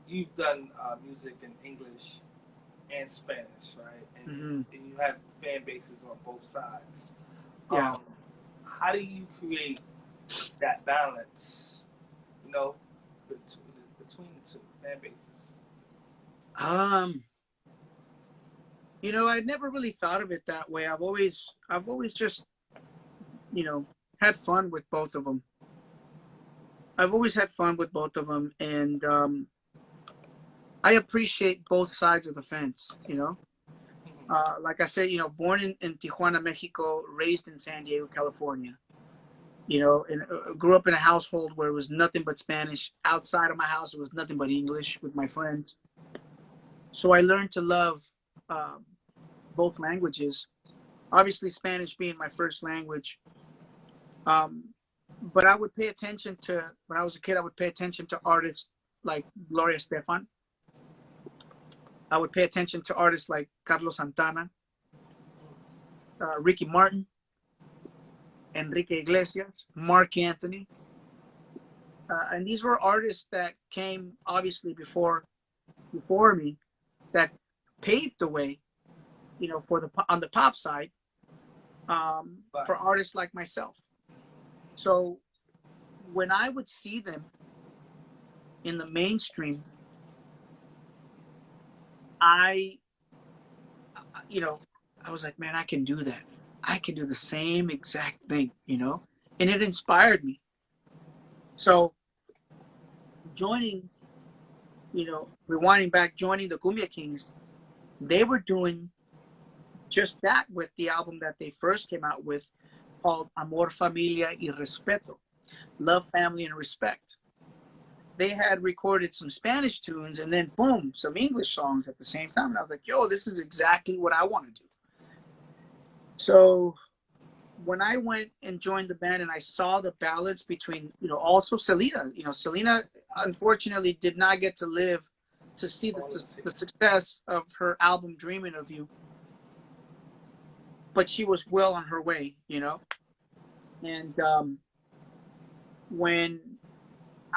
You've done music in English and Spanish, right? And you have fan bases on both sides. Yeah. How do you create that balance, between the two fan bases? I never really thought of it that way. I've always just, had fun with both of them. I've always had fun with both of them, and I appreciate both sides of the fence. Like I said, born in Tijuana, Mexico, raised in San Diego, California. And grew up in a household where it was nothing but Spanish. Outside of my house, it was nothing but English with my friends. So I learned to love both languages. Obviously, Spanish being my first language. But I would pay attention to, when I was a kid, I would pay attention to artists like Gloria Estefan. I would pay attention to artists like Carlos Santana, Ricky Martin, Enrique Iglesias, Mark Anthony. And these were artists that came obviously before me, that paved the way, on the pop side, for artists like myself. So when I would see them in the mainstream, I was like, man, I can do that. I can do the same exact thing, and it inspired me. So joining, rewinding back, joining the Cumbia Kings, they were doing just that with the album that they first came out with, called Amor, Familia y Respeto, Love, Family, and Respect. They had recorded some Spanish tunes and then boom, some English songs at the same time. And I was like, yo, this is exactly what I want to do. So when I went and joined the band and I saw the balance between, also Selena, Selena unfortunately did not get to live to see the success of her album Dreaming of You. But she was well on her way, And when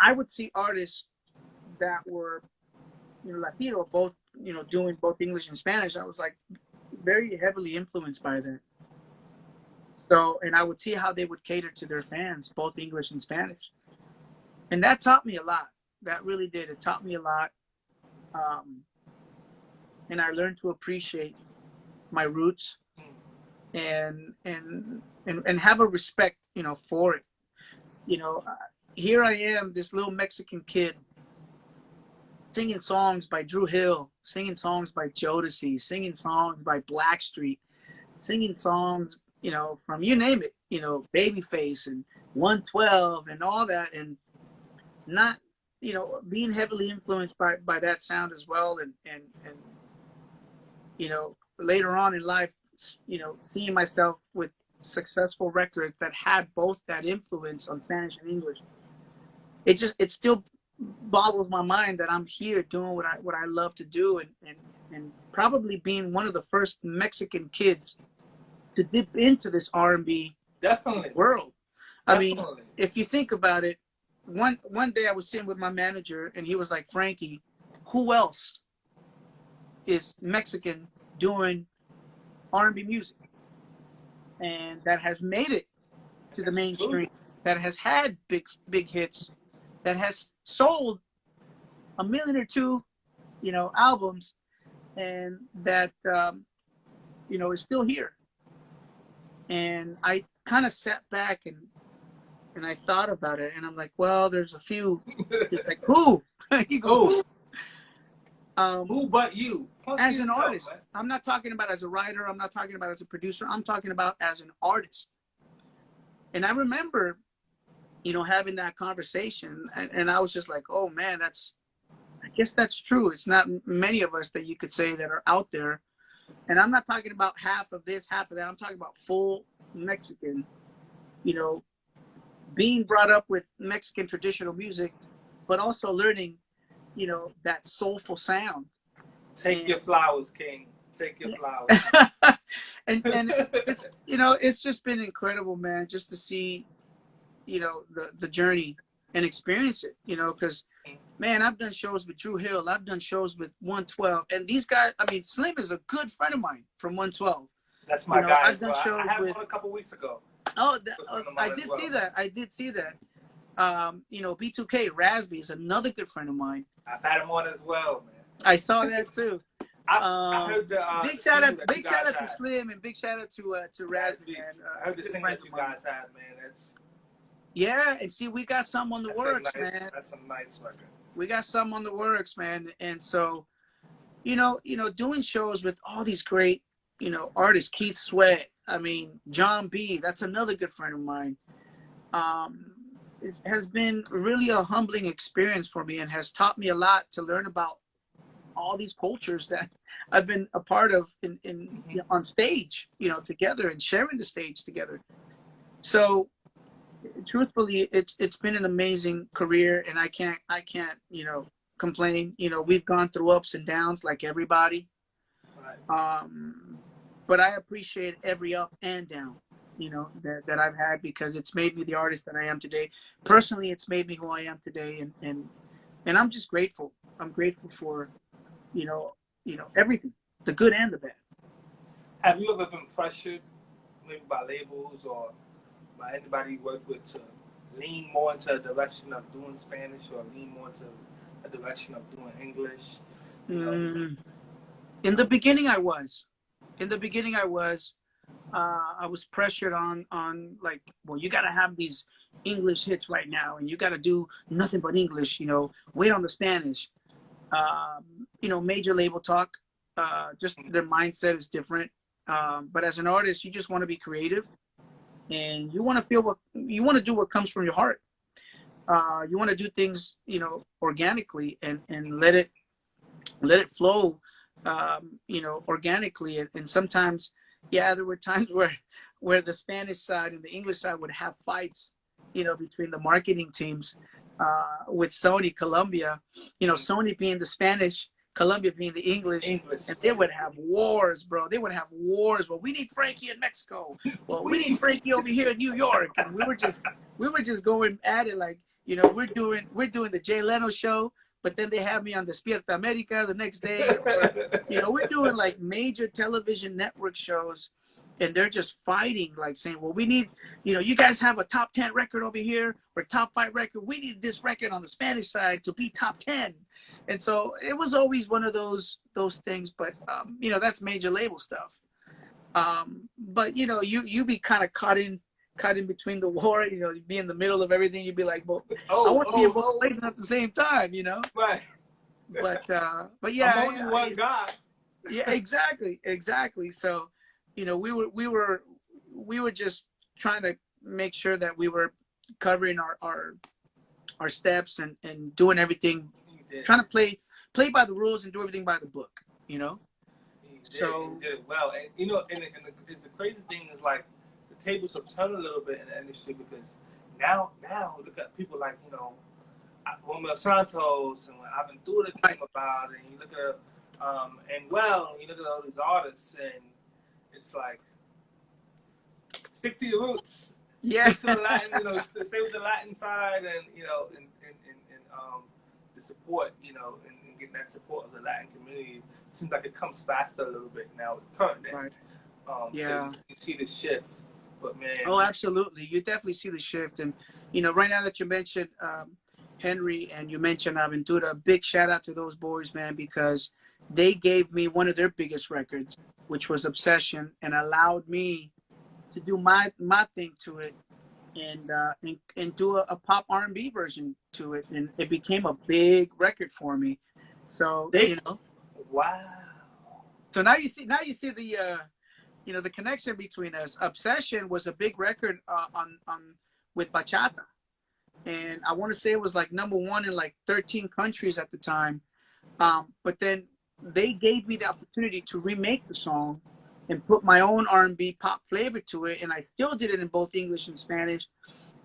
I would see artists that were, Latino, both, doing both English and Spanish, I was like very heavily influenced by that. So, and I would see how they would cater to their fans, both English and Spanish. And that taught me a lot. That really did. It taught me a lot. And I learned to appreciate my roots and have a respect, for it. Here I am, this little Mexican kid, singing songs by Drew Hill, singing songs by Jodeci, singing songs by Blackstreet, singing songs, from you name it, Babyface and 112 and all that, and not, being heavily influenced by that sound as well, and later on in life, seeing myself with successful records that had both that influence on Spanish and English. it still boggles my mind that I'm here doing what I love to do, and probably being one of the first Mexican kids to dip into this R&B Definitely. world. I mean, Definitely. if you think about it, one day I was sitting with my manager and he was like, Frankie, who else is Mexican doing R&B music and that has made it to the That's mainstream, true. that has had big hits, that has sold a million or two, albums, and that is still here. And I kind of sat back and I thought about it, and I'm like, well, there's a few. He's like, who? He goes, Who? who? Who but you? Plus As an yourself, artist, man. I'm not talking about as a writer. I'm not talking about as a producer. I'm talking about as an artist. And I remember, having that conversation, and I was just like, oh man, I guess that's true. It's not many of us that you could say that are out there. And I'm not talking about half of this, half of that. I'm talking about full Mexican, you know, being brought up with Mexican traditional music, but also learning, that soulful sound. Take And, your flowers, King. Take your flowers. and it's just been incredible, man, just to see, the journey and experience it, because man, I've done shows with Drew Hill, I've done shows with 112, and these guys, I mean, Slim is a good friend of mine from 112. That's my guy I've as done well. shows I had with one a couple weeks ago. I did see that. I did see that. B2K Rasby is another good friend of mine. I've had him on as well, man. I saw that too. I heard the big shout out had. to Slim, and big shout out to Rasby, man. I heard the single that you guys had, man. Yeah, and see, we got some on the works, man. That's a nice record. We got some on the works, man. And so, doing shows with all these great, artists, Keith Sweat, I mean, John B, that's another good friend of mine. It has been really a humbling experience for me and has taught me a lot to learn about all these cultures that I've been a part of on stage, together, and sharing the stage together. So truthfully, it's been an amazing career, and I can't complain. We've gone through ups and downs like everybody. Right. But I appreciate every up and down, that I've had, because it's made me the artist that I am today. Personally, it's made me who I am today, and I'm just grateful. I'm grateful for, everything, the good and the bad. Have you ever been pressured, maybe by labels or by anybody you work with, to lean more into a direction of doing Spanish or lean more into a direction of doing English? In the beginning, I was. I was pressured on like, well, you got to have these English hits right now, and you got to do nothing but English. Wait on the Spanish. Major label talk. Just their mindset is different. But as an artist, you just want to be creative, and you want to feel you want to do what comes from your heart. You want to do things, organically, and let it flow, organically. And sometimes, yeah, there were times where the Spanish side and the English side would have fights, between the marketing teams, with Sony, Columbia, Sony being the Spanish, Columbia being the English, and they would have wars, bro. They would have wars. Well, we need Frankie in Mexico. Well, we need Frankie over here in New York. And we were just going at it like, we're doing the Jay Leno show, but then they have me on Despierta America the next day. Or, we're doing like major television network shows, and they're just fighting, like saying, well, we need, you guys have a top 10 record over here or top 5 record. We need this record on the Spanish side to be top 10. And so it was always one of those things. But, that's major label stuff. But, you be kind of caught in between the war, be in the middle of everything. You'd be like, well, I want to be in both places at the same time, Right. But yeah. I'm only one guy. Yeah, exactly. So, we were just trying to make sure that we were covering our steps and doing everything, trying to play by the rules and do everything by the book, So you did it well, and the crazy thing is, like, the tables have turned a little bit in the industry, because now look at people like Romeo Santos and when Aventura Right. came about, and you look at and well, and you look at all these artists, and it's like stick to your roots, Yeah. stick to the Latin, stay with the Latin side, and the support, and getting that support of the Latin community. It seems like it comes faster a little bit now with current day. Right. So you see the shift, but man. Oh, absolutely. You definitely see the shift. And, right now that you mentioned Henry and you mentioned Aventura, big shout out to those boys, man, because they gave me one of their biggest records, which was Obsession, and allowed me to do my thing to it and do a pop R&B version to it. And it became a big record for me. So, Wow. So now you see the, the connection between us. Obsession was a big record on with bachata, and I want to say it was like #1 in like 13 countries at the time. But then they gave me the opportunity to remake the song and put my own R&B pop flavor to it, and I still did it in both English and Spanish.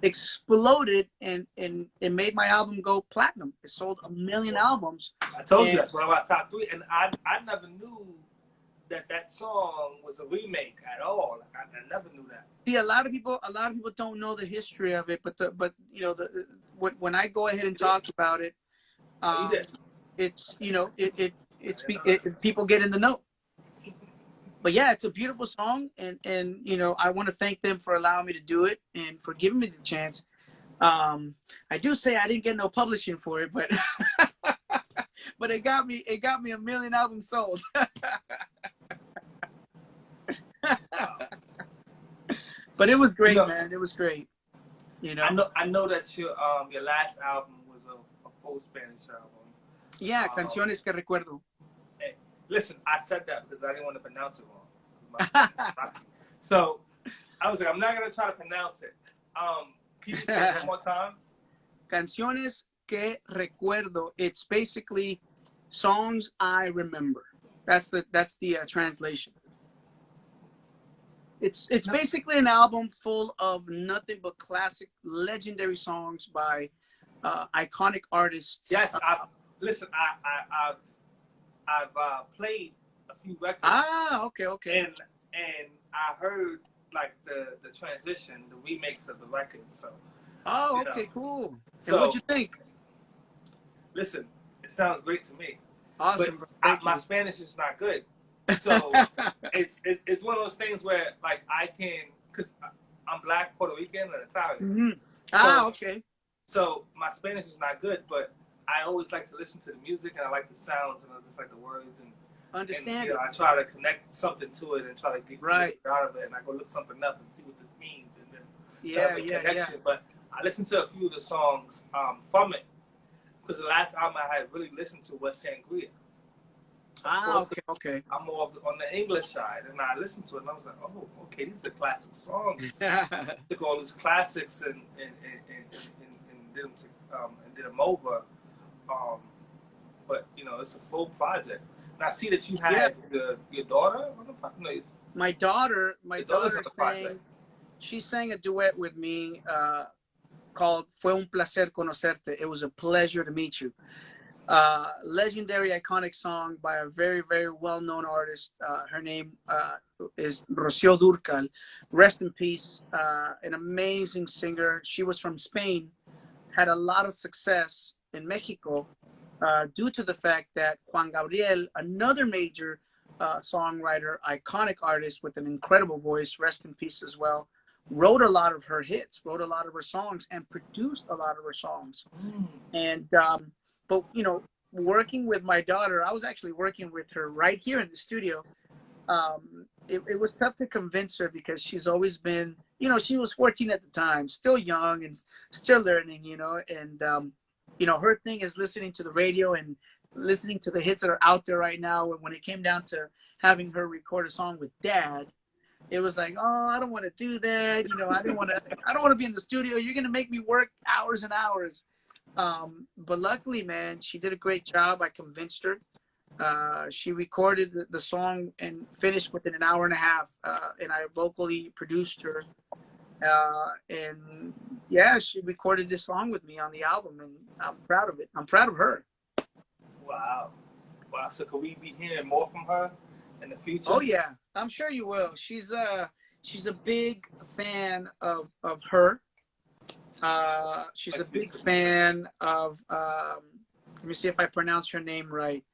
Exploded and it made my album go platinum. It sold 1 million albums. I told you that's one of our top 3, and I never knew that song was a remake at all. Like, I never knew that. See, a lot of people don't know the history of it, but when I go ahead and talk about it, it's people get in the know. But yeah, it's a beautiful song, and I want to thank them for allowing me to do it and for giving me the chance. I do say I didn't get no publishing for it, but but it got me 1 million albums sold. But it was great, man. It was great. I know that your last album was a full Spanish album. Yeah, Canciones que recuerdo. Hey, listen, I said that because I didn't want to pronounce it wrong. So I was like, I'm not gonna try to pronounce it. Can you say it one more time? Canciones que recuerdo. It's basically songs I remember. That's the translation. It's basically an album full of nothing but classic, legendary songs by iconic artists. Yes, I've played a few records. Ah, okay. And I heard like the transition, the remakes of the records. So. Oh, okay, cool. So, and what'd you think? Listen, it sounds great to me. Awesome. But my Spanish is not good. So it's one of those things where like I can, because I'm Black, Puerto Rican, and Italian. Mm-hmm. Okay. So my Spanish is not good, but I always like to listen to the music, and I like the sounds, and I just like the words, and understand. And, I try to connect something to it and try to get out of it, and I go look something up and see what this means, and then try to make a connection. Yeah. But I listened to a few of the songs from it, because the last album I had really listened to was Sangria. Okay. I'm more on the English side, and I listened to it, and I was like, oh, okay, these are classic songs. Took all these classics and did them over. But it's a full project. And I see that you had your daughter on the project. No, my daughter she sang a duet with me called "Fue un placer conocerte." It was a pleasure to meet you. Legendary, iconic song by a very, very well-known artist. Her name is Rocío Dúrcal. Rest in peace. An amazing singer. She was from Spain. Had a lot of success in Mexico due to the fact that Juan Gabriel, another major songwriter, iconic artist with an incredible voice, rest in peace as well, wrote a lot of her hits, wrote a lot of her songs, and produced a lot of her songs. And but working with my daughter, I was actually working with her right here in the studio. It was tough to convince her because she's always been, she was 14 at the time, still young and still learning, and her thing is listening to the radio and listening to the hits that are out there right now. And when it came down to having her record a song with Dad, it was like, oh, I don't want to do that. I don't want to be in the studio. You're going to make me work hours and hours. But luckily, man, she did a great job. I convinced her. She recorded the song and finished within an hour and a half. And I vocally produced her. And yeah, she recorded this song with me on the album, and I'm proud of it. I'm proud of her. Wow. Wow. So could we be hearing more from her in the future? Oh yeah, I'm sure you will. She's a big fan of her. She's a big fan of. Let me see if I pronounce her name right.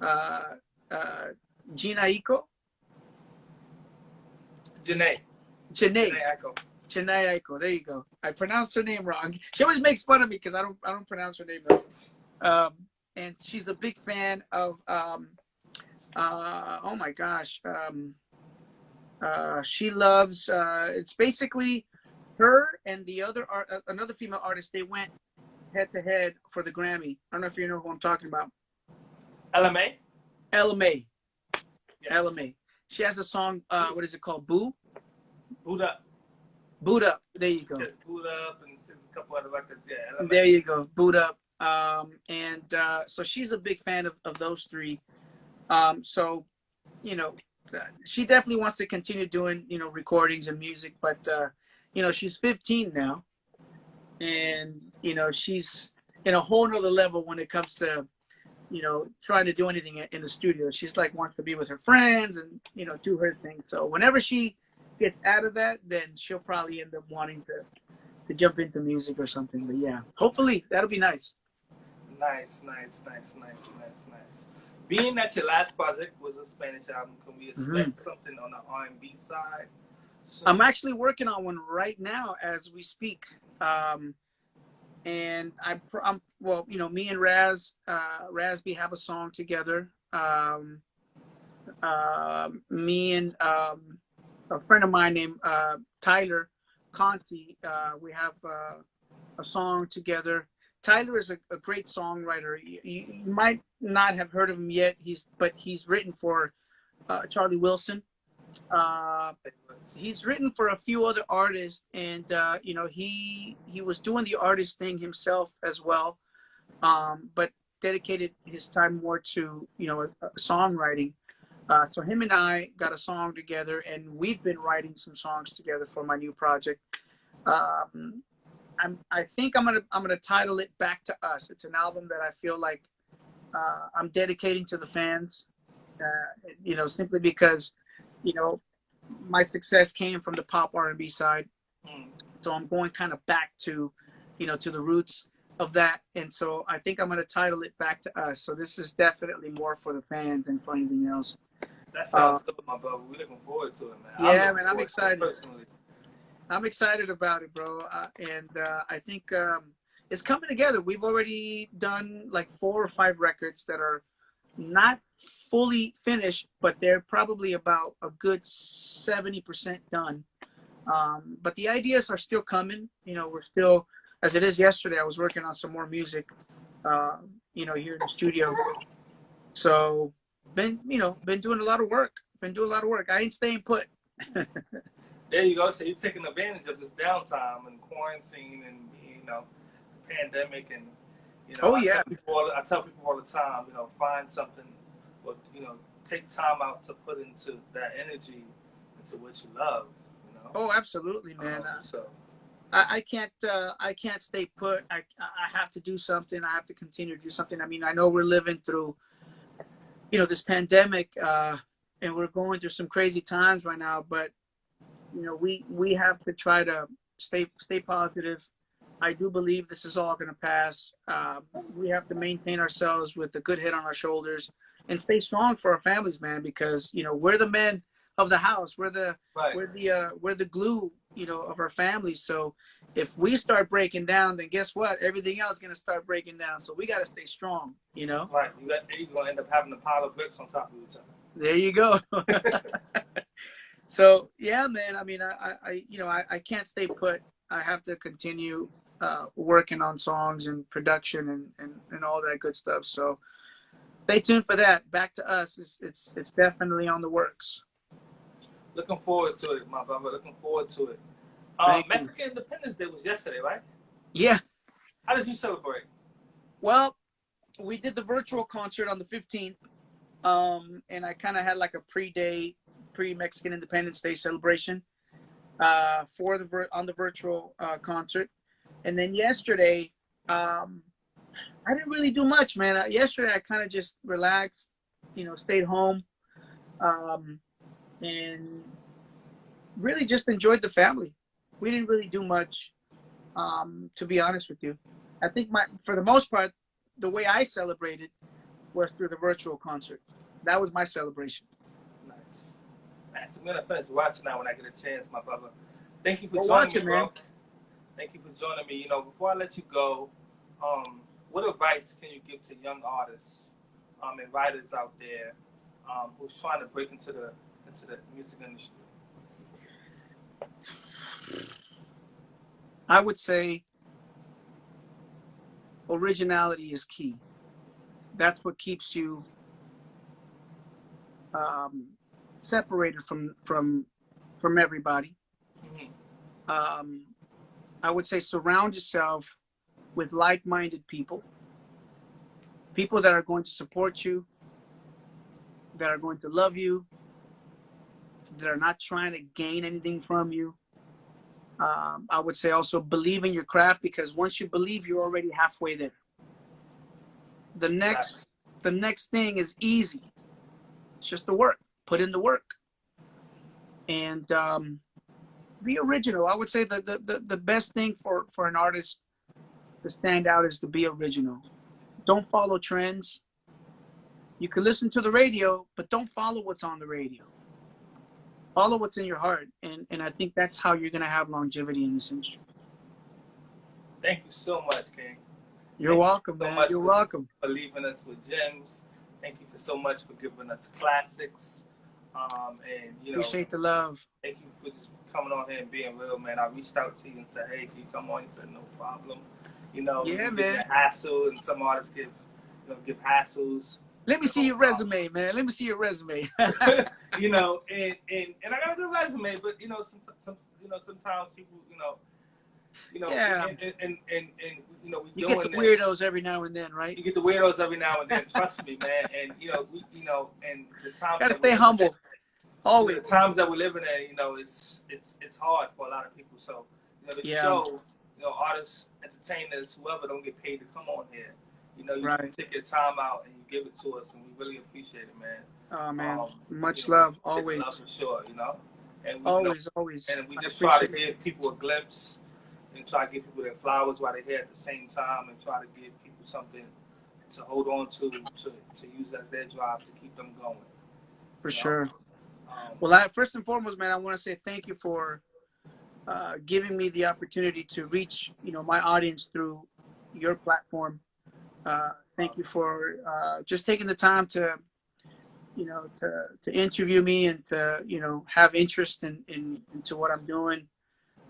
Uh, uh, Gina Iko. Janae. Janae. Janae Echo. Janae Aiko. There you go. I pronounced her name wrong. She always makes fun of me because I don't pronounce her name right. And she's a big fan of oh my gosh. She loves it's basically her and the other another female artist. They went head to head for the Grammy. I don't know if you know who I'm talking about. LMA. LMA. Yes. LMA. She has a song. What is it called? Boo. Boot Up. Boot Up. There you go. Yes, Boot Up and a couple other records. Yeah. LMA. There you go. Boot Up. And so she's a big fan of those three. So, you know, she definitely wants to continue doing, you know, recordings and music, but, you know, she's 15 now, and, you know, she's in a whole nother level when it comes to, you know, trying to do anything in the studio. She's like, wants to be with her friends and, you know, do her thing. So whenever she gets out of that, then she'll probably end up wanting to jump into music or something. But yeah, hopefully that'll be nice. Nice. Being that your last project was a Spanish album, can we expect something on the R&B side soon? I'm actually working on one right now as we speak. And I'm well, you know, me and Razby have a song together. Me and a friend of mine named Tyler Conti, we have a song together. Tyler is a great songwriter. You might not have heard of him yet. He's written for Charlie Wilson. He's written for a few other artists, and you know, he was doing the artist thing himself as well, but dedicated his time more to, you know, songwriting. So him and I got a song together, and we've been writing some songs together for my new project. I think I'm gonna title it "Back to Us." It's an album that I feel like I'm dedicating to the fans. You know, simply because, you know, my success came from the pop R&B side, so I'm going kind of back to, you know, to the roots of that. And so I think I'm gonna title it "Back to Us." So this is definitely more for the fans than for anything else. That sounds good, my brother. We're looking forward to it, man. Yeah, man, I'm excited. Personally. I'm excited about it, bro. And I think it's coming together. We've already done like 4 or 5 records that are not fully finished, but they're probably about a good 70% done. But the ideas are still coming. You know, we're still, as it is yesterday, I was working on some more music, you know, here in the studio. So been doing a lot of work. I ain't staying put. There you go. So you're taking advantage of this downtime and quarantine and, you know, the pandemic, and, you know, I tell people all the time, you know, find something, or, you know, take time out to put into that energy into what you love, you know. Oh, absolutely, man. So I can't stay put. I have to do something. I have to continue to do something. I mean, I know we're living through, you know, this pandemic, and we're going through some crazy times right now, but, you know, we have to try to stay positive. I do believe this is all going to pass. We have to maintain ourselves with a good head on our shoulders and stay strong for our families, man, because, you know, we're the men of the house. We're the glue, you know, of our families. So if we start breaking down, then guess what? Everything else is going to start breaking down. So we got to stay strong, you know? Right. You're going to end up having a pile of bricks on top of each other. There you go. So yeah, man. I mean, I can't stay put. I have to continue working on songs and production and all that good stuff. So stay tuned for that. Back to Us. It's definitely on the works. Looking forward to it, my brother. Looking forward to it. Mexican Independence Day was yesterday, right? Yeah. How did you celebrate? Well, we did the virtual concert on the 15th, and I kind of had like a pre-Mexican Independence Day celebration. on the virtual concert. And then yesterday, I didn't really do much, man. Yesterday, I kind of just relaxed, stayed home, and really just enjoyed the family. We didn't really do much, to be honest with you. I think for the most part, the way I celebrated was through the virtual concert. That was my celebration. Nice. Nice. I'm gonna finish watching now when I get a chance, my brother. Thank you for Go joining watch me, it, bro. man. Thank you for joining me. Before I let you go, what advice can you give to young artists and writers out there who's trying to break into the music industry? I would say originality is key. That's what keeps you separated from everybody. Mm-hmm. I would say surround yourself with like-minded people that are going to support you, that are going to love you, that are not trying to gain anything from you. I would say also believe in your craft, because once you believe, you're already halfway there. The next thing is easy. It's just the work. Put in the work. And be original. I would say the best thing for an artist to stand out is to be original. Don't follow trends. You can listen to the radio, but don't follow what's on the radio. Follow what's in your heart, and I think that's how you're going to have longevity in this industry. Thank you so much, King. You're welcome, man. You're welcome. For leaving us with gems. Thank you so much for giving us classics. And appreciate the love. Thank you for just coming on here and being real, man. I reached out to you and said, "Hey, can you come on?" You said, "No problem." Yeah, man. Get a hassle, and some artists give hassles. Let me see your resume, man. Let me see your resume. And I got a good resume, but sometimes people, yeah. And we you doing get the this. Weirdos every now and then, right? You get the weirdos every now and then. Trust me, man. And and the times gotta stay humble. Always. The times that we're living in, it's hard for a lot of people. So the show, artists, entertainers, whoever don't get paid to come on here. You right. take your time out and you give it to us, and we really appreciate it, man. Oh man, much love, always. Love for sure, And we, always. And we just try to give people a glimpse, and try to give people their flowers while they're here at the same time, and try to give people something to hold on to use as their drive to keep them going. For sure. Well, first and foremost, man, I want to say thank you for giving me the opportunity to reach, my audience through your platform. Thank you for just taking the time to interview me and to have interest into what I'm doing.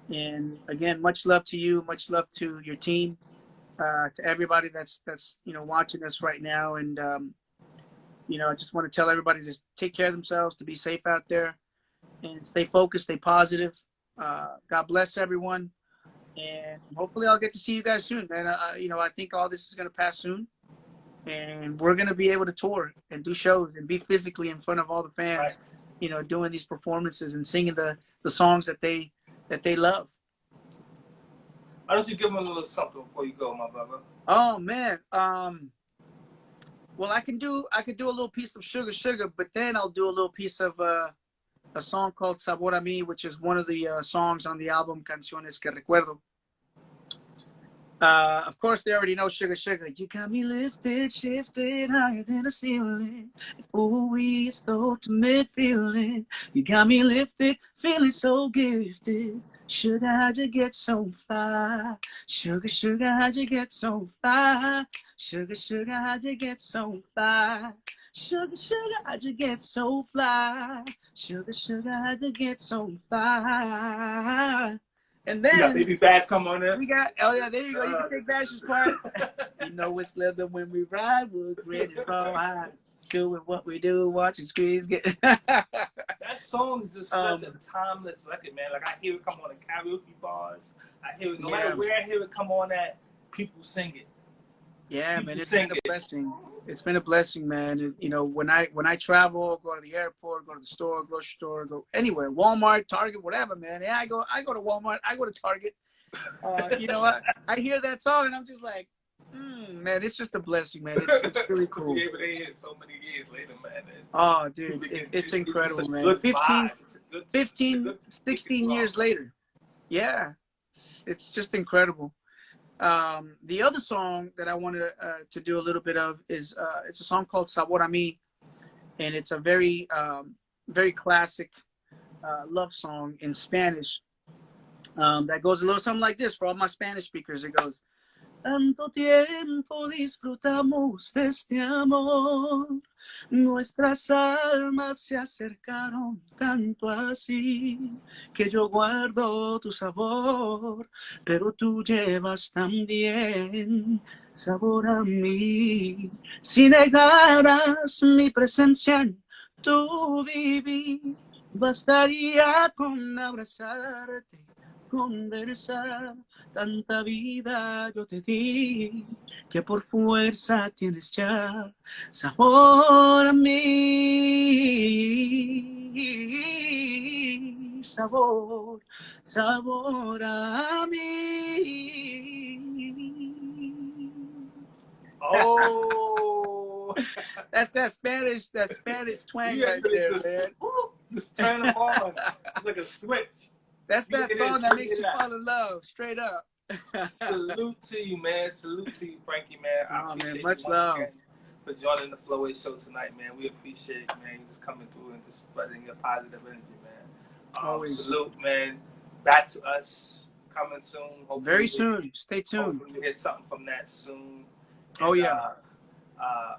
And again, much love to you, much love to your team, to everybody that's watching us right now. And I just want to tell everybody to take care of themselves, to be safe out there, and stay focused, stay positive. God bless everyone. And hopefully I'll get to see you guys soon, man. I think all this is going to pass soon, and we're going to be able to tour and do shows and be physically in front of all the fans, right. Doing these performances and singing the songs that they love. Why don't you give them a little something before you go, my brother? Oh man. Well, I could do a little piece of Sugar, but then I'll do a little piece of a song called Sabor a Mí, which is one of the songs on the album Canciones que Recuerdo. Of course, they already know Sugar. You got me lifted, shifted higher than the ceiling. Ooh, it's the ultimate feeling. You got me lifted, feeling so gifted. Sugar, how'd you get so far? Sugar, how'd you get so far? Sugar, how'd you get so far? Sugar, how'd you get so fly? Sugar, how'd you get so far? And then you got BabyBash come on there. We got, there you go. You can take Bash's part. It's leather when we ride, we're ready to go high. Doing what we do, watching screens get. That song is just such a timeless record, man. Like I hear it come on in karaoke bars. I hear it no matter where I hear it come on at, people sing it. Yeah, You man, can it's been sing a it. blessing. It's been a blessing, man. You know, when I travel, go to the airport, go to the store, grocery store, go anywhere, Walmart, Target, whatever, man. Yeah, I go to Walmart, I go to Target. You know, I hear that song and I'm just like, man, it's just a blessing, man. It's really To be cool. able to hear it so many years later, man. Oh, dude, it's It's just a incredible, man. good vibe. It's a 15, good music 16 song. years later. Yeah, it's just incredible. The other song that I wanted to do a little bit of is it's a song called Sabor a mí, and it's a very classic love song in Spanish that goes a little something like this. For all my Spanish speakers, it goes, Tanto tiempo disfrutamos de este amor, nuestras almas se acercaron tanto así, que yo guardo tu sabor, pero tú llevas también sabor a mí. Si negaras mi presencia en tu vivir, bastaría con abrazarte, conversar. Tanta vida yo te di, que por fuerza tienes ya sabor a mí. Sabor, sabor a mí. Oh, That's that Spanish twang right there, man. just turn them on. It's like a switch. That's You that get it, song that you makes get you that. fall in love, straight up. Salute to you, man. Salute to you, Frankie, man. I Oh, appreciate man, you much once love. again for joining the FloWay show tonight, man. We appreciate, man, you just coming through and just spreading your positive energy, man. Always. Salute, man. Back to us coming soon. Hopefully Very soon. Stay tuned. Hopefully we get something from that soon. Oh, yeah.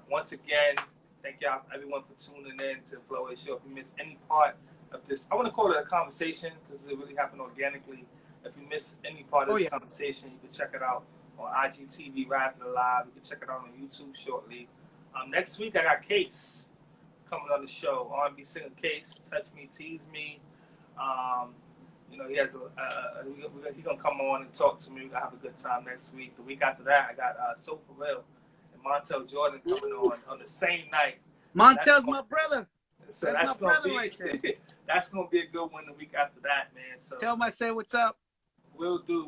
Once again, thank y'all, everyone, for tuning in to the FloWay show. If you missed any part of this, I want to call it a conversation because it really happened organically. If you missed any part of this conversation, you can check it out on IGTV right after the live. You can check it out on YouTube shortly. Next week, I got Case coming on the show. R&B singer Case, Touch Me, Tease Me. You know, he has he's gonna come on and talk to me. We're gonna have a good time next week. The week after that, I got So For Real and Montel Jordan coming on the same night. Montel's my brother. So that's my brother right there. That's gonna be a good one the week after that, man. So tell him I say what's up. Will do,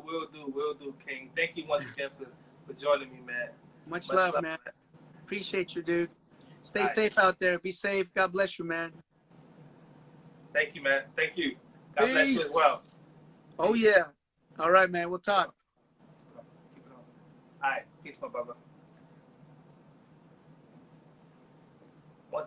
King. Thank you once again for joining me, man. Much love, man. Appreciate you, dude. Stay safe out there. Be safe. God bless you, man. Thank you, man. Thank you. God bless you as well. Oh, yeah. All right, man. We'll talk. Keep it on. All right. Peace, my brother.